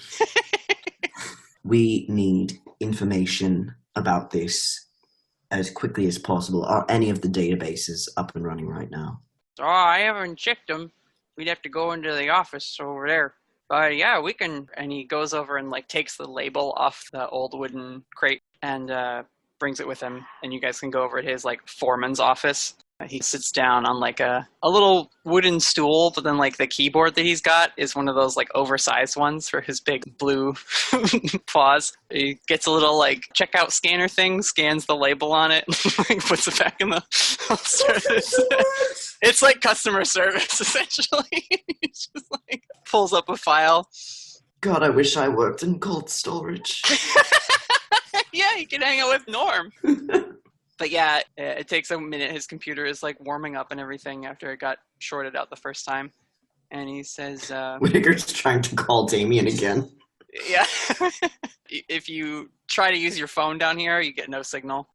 We need information about this as quickly as possible. Are any of the databases up and running right now? "Oh, I haven't checked them. We'd have to go into the office over there. But yeah, we can..." And he goes over and like takes the label off the old wooden crate and brings it with him. And you guys can go over to his like foreman's office. He sits down on like a little wooden stool, but then like the keyboard that he's got is one of those like oversized ones for his big blue paws. He gets a little like checkout scanner thing, scans the label on it, and puts it back in the service. It's like customer service essentially. He just like pulls up a file. God, I wish I worked in cold storage. Yeah, you can hang out with Norm. But yeah, it takes a minute. His computer is like warming up and everything after it got shorted out the first time. And he says, Whittaker's trying to call Damien again. Yeah. If you try to use your phone down here, you get no signal.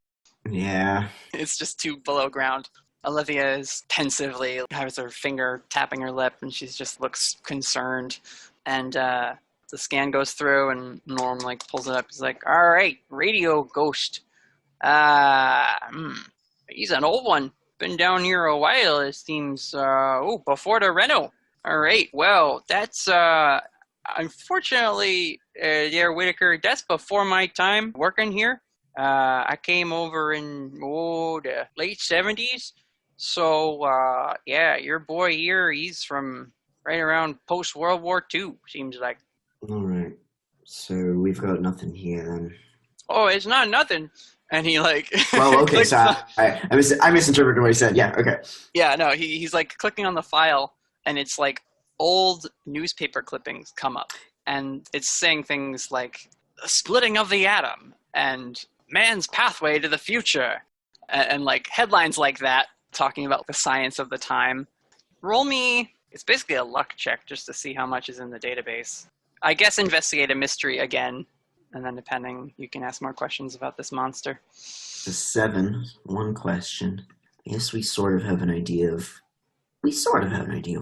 Yeah. It's just too below ground. Olivia is pensively, has her finger tapping her lip, and she just looks concerned. And the scan goes through, and Norm like pulls it up. He's like, all right, radio ghost. He's an old one. Been down here a while, it seems. Before the reno. All right, well, that's, unfortunately, dear Whittaker, that's before my time working here. I came over in, the late 70s. So, yeah, your boy here, he's from right around post-World War II, seems like. All right. So we've got nothing here, then. Oh, it's not nothing. And he like. Well, okay, so I misinterpreted what he said. Yeah, okay. Yeah, no, he's like clicking on the file, and it's like old newspaper clippings come up, and it's saying things like the splitting of the atom and man's pathway to the future, and like headlines like that talking about the science of the time. Roll me. It's basically a luck check just to see how much is in the database. I guess investigate a mystery again. And then depending, you can ask more questions about this monster. The 7, one question. I guess we sort of have an idea of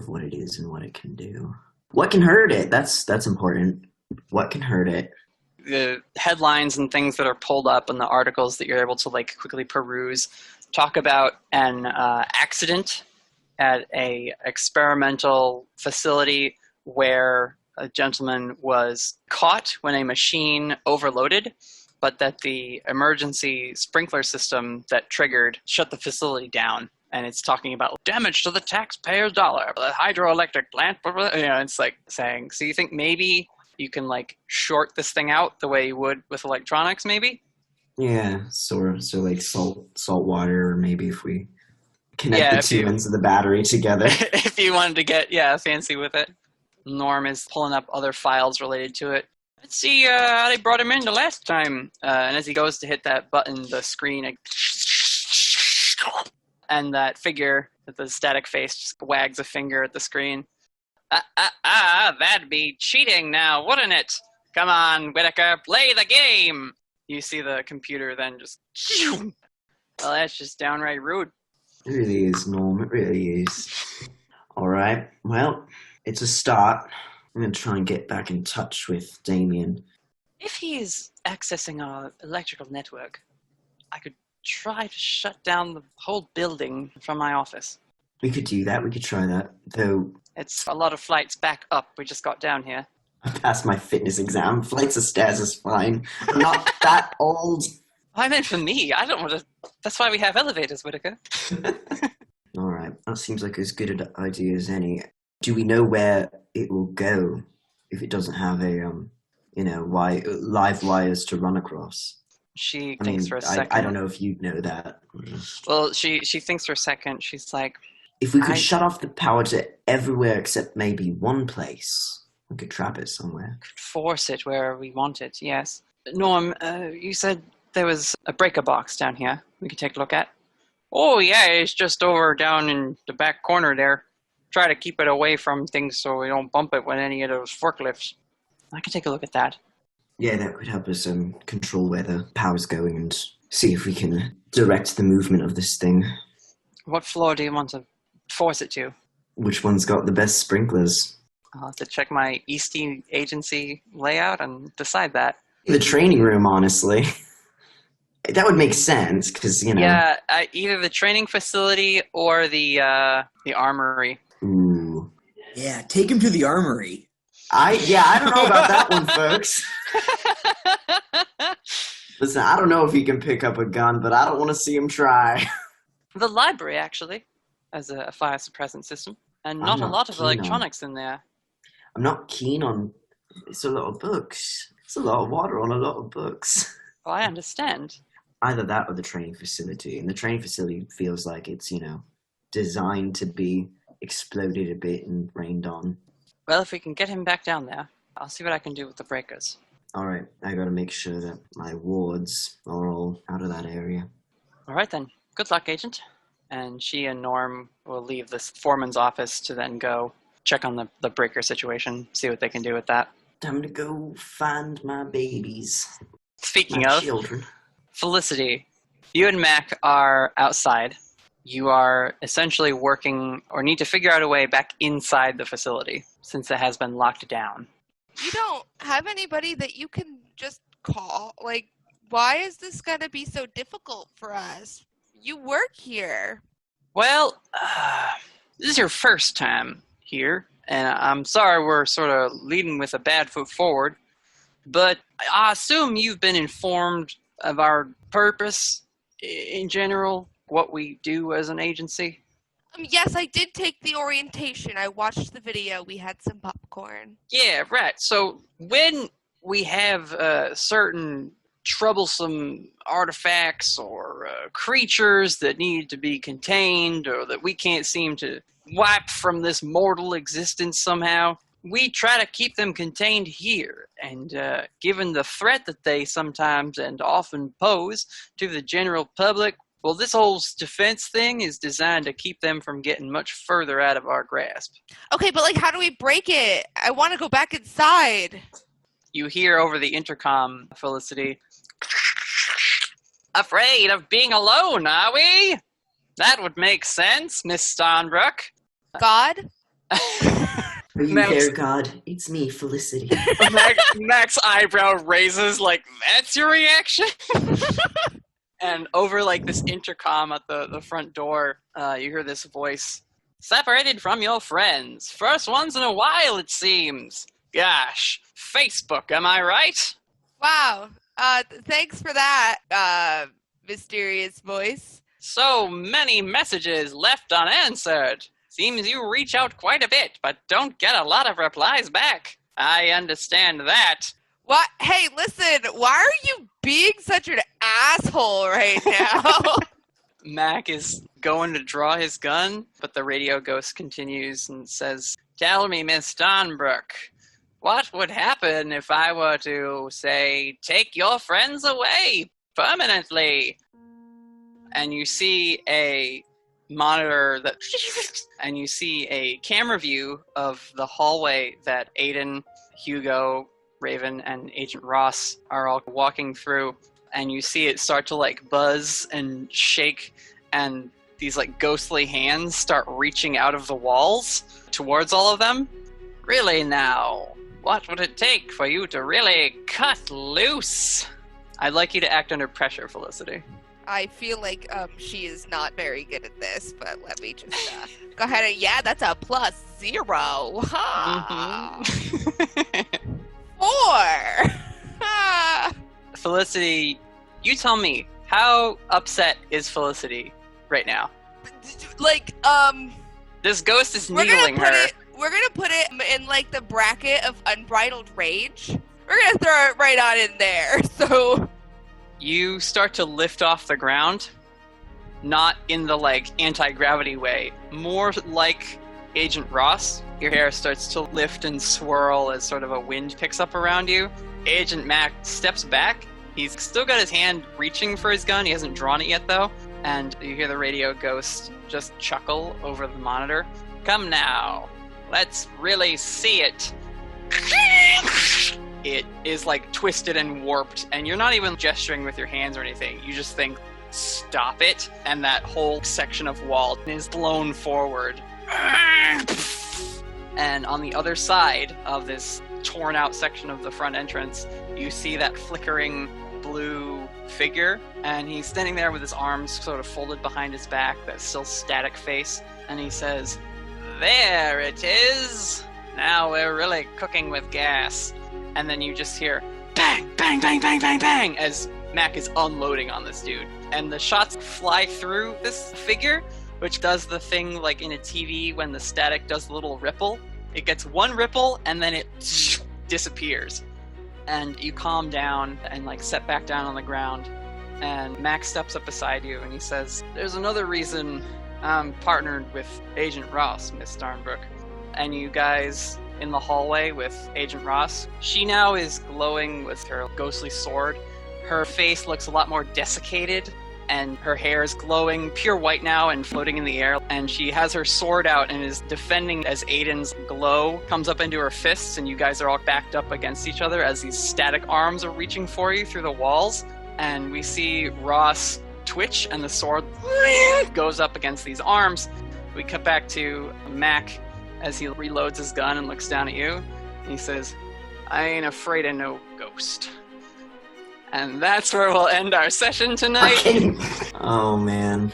what it is and what it can do. What can hurt it? That's important. What can hurt it? The headlines and things that are pulled up and the articles that you're able to like quickly peruse talk about an accident at a experimental facility where a gentleman was caught when a machine overloaded, but that the emergency sprinkler system that triggered shut the facility down. And it's talking about damage to the taxpayer's dollar, the hydroelectric plant, blah, blah, it's like saying, so you think maybe you can like short this thing out the way you would with electronics, maybe? Yeah, sort of. So like salt water, or maybe if we connect the two ends of the battery together. If you wanted to get, fancy with it. Norm is pulling up other files related to it. Let's see how they brought him in the last time. And as he goes to hit that button, the screen, and that figure with the static face just wags a finger at the screen. That'd be cheating now, wouldn't it? Come on, Whittaker, play the game! You see the computer then just... Well, that's just downright rude. It really is, Norm. It really is. All right. Well... It's a start. I'm going to try and get back in touch with Damien. If he is accessing our electrical network, I could try to shut down the whole building from my office. We could do that. We could try that. Though... It's a lot of flights back up. We just got down here. I passed my fitness exam. Flights of stairs is fine. I'm not that old. I meant for me. I don't want to... That's why we have elevators, Whittaker. All right. That seems like as good an idea as any. Do we know where it will go if it doesn't have a, live wires to run across? She thinks for a second. I don't know if you'd know that. Well, she thinks for a second. She's like... If we could shut off the power to everywhere except maybe one place, we could trap it somewhere. Could force it where we want it, yes. Norm, you said there was a breaker box down here we could take a look at. Oh, yeah, it's just over down in the back corner there. Try to keep it away from things so we don't bump it with any of those forklifts. I can take a look at that. Yeah, that would help us control where the power's going and see if we can direct the movement of this thing. What floor do you want to force it to? Which one's got the best sprinklers? I'll have to check my Eastey Agency layout and decide that. The training room, honestly. That would make sense, because, Yeah, either the training facility or the armory. Ooh. Yeah, take him to the armory. I don't know about that one, folks. Listen, I don't know if he can pick up a gun, but I don't want to see him try. The library, actually, as a fire suppressant system. And I'm not a not lot of keen on- electronics in there. I'm not keen on. It's a lot of books. It's a lot of water on a lot of books. Well, I understand. Either that or the training facility. And the training facility feels like it's, designed to be exploded a bit and rained on. Well, if we can get him back down there, I'll see what I can do with the breakers. All right, I gotta make sure that my wards are all out of that area. All right, then. Good luck, Agent. And she and Norm will leave this foreman's office to then go check on the breaker situation, see what they can do with that. Time to go find my babies. Speaking My of, children. Felicity, you and Mac are outside. You are essentially working or need to figure out a way back inside the facility since it has been locked down. You don't have anybody that you can just call? Like, why is this going to be so difficult for us? You work here. Well, this is your first time here, and I'm sorry we're sort of leading with a bad foot forward, but I assume you've been informed of our purpose in general, what we do as an agency. Yes, I did take the orientation. I watched the video. We had some popcorn. Yeah, right. So when we have certain troublesome artifacts or creatures that need to be contained or that we can't seem to wipe from this mortal existence somehow, we try to keep them contained here. And given the threat that they sometimes and often pose to the general public, well, this whole defense thing is designed to keep them from getting much further out of our grasp. Okay, but how do we break it? I want to go back inside. You hear over the intercom, Felicity, "Afraid of being alone, are we? That would make sense, Miss Starnbrook." God? Are you there, God? It's me, Felicity. Mac's eyebrow raises that's your reaction? And over this intercom at the front door, you hear this voice. "Separated from your friends. First ones in a while, it seems. Gosh, Facebook, am I right?" Wow. Thanks for that, mysterious voice. "So many messages left unanswered. Seems you reach out quite a bit, but don't get a lot of replies back. I understand that." What? Hey, listen, why are you being such an asshole right now? Mac is going to draw his gun, but the radio ghost continues and says, "Tell me, Miss Starnbrook, what would happen if I were to, say, take your friends away permanently?" And you see a monitor and you see a camera view of the hallway that Aiden, Hugo, Raven, and Agent Ross are all walking through, and you see it start to buzz and shake, and these ghostly hands start reaching out of the walls towards all of them. "Really now, what would it take for you to really cut loose?" I'd like you to act under pressure, Felicity. I feel like she is not very good at this, but let me just go ahead and that's a +0. Ha! Mm-hmm. 4. Felicity, you tell me, how upset is Felicity right now? This ghost is needling her. We're gonna put it in the bracket of unbridled rage. We're gonna throw it right on in there. So you start to lift off the ground, not in the anti-gravity way, more like Agent Ross. Your hair starts to lift and swirl as sort of a wind picks up around you. Agent Mac steps back. He's still got his hand reaching for his gun. He hasn't drawn it yet, though. And you hear the radio ghost just chuckle over the monitor. "Come now, let's really see it." It is twisted and warped, and you're not even gesturing with your hands or anything. You just think, "Stop it," and that whole section of wall is blown forward. And on the other side of this torn out section of the front entrance, you see that flickering blue figure, and he's standing there with his arms sort of folded behind his back, that still static face, and he says, "There it is. Now we're really cooking with gas." And then you just hear bang, bang, bang, bang, bang, bang, as Mac is unloading on this dude. And the shots fly through this figure, which does the thing like in a TV when the static does the little ripple. It gets one ripple and then it disappears. And you calm down and like set back down on the ground. And Max steps up beside you and he says, "There's another reason I'm partnered with Agent Ross, Miss Starnbrook." And you guys in the hallway with Agent Ross. She now is glowing with her ghostly sword. Her face looks a lot more desiccated, and her hair is glowing pure white now and floating in the air. And she has her sword out and is defending as Aiden's glow comes up into her fists, and you guys are all backed up against each other as these static arms are reaching for you through the walls. And we see Ross twitch, and the sword goes up against these arms. We cut back to Mac as he reloads his gun and looks down at you. And he says, "I ain't afraid of no ghost." And that's where we'll end our session tonight. Oh, man.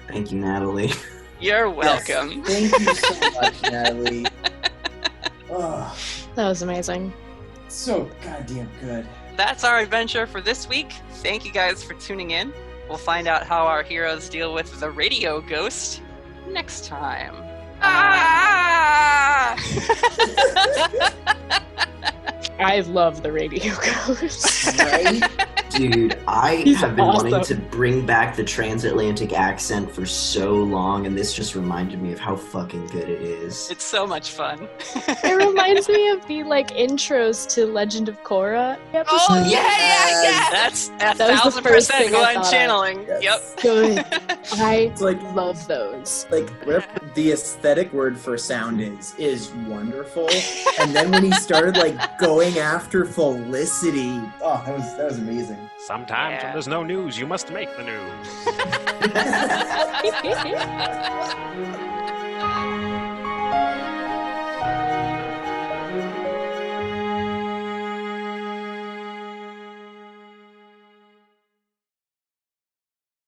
Thank you, Natalie. You're welcome. Yes, thank you so much, Natalie. Oh, That was amazing. so goddamn good. That's our adventure for this week. Thank you guys for tuning in. We'll find out how our heroes deal with the radio ghost next time. Ah! I love the radio ghost. Right? Dude, I He's have been wanting awesome. to bring back the transatlantic accent for so long, and this just reminded me of how fucking good it is. It's so much fun. It reminds me of the like intros to Legend of Korra episodes. Oh, yeah. That's That was the first 1,000% thing who I I'm thought of. channeling. Yes. Good. I It's like love those. whatever the aesthetic word for sound is wonderful. And then when he started like going after Felicity, oh, that was amazing. Sometimes Yeah. when there's no news, you must make the news. Yep.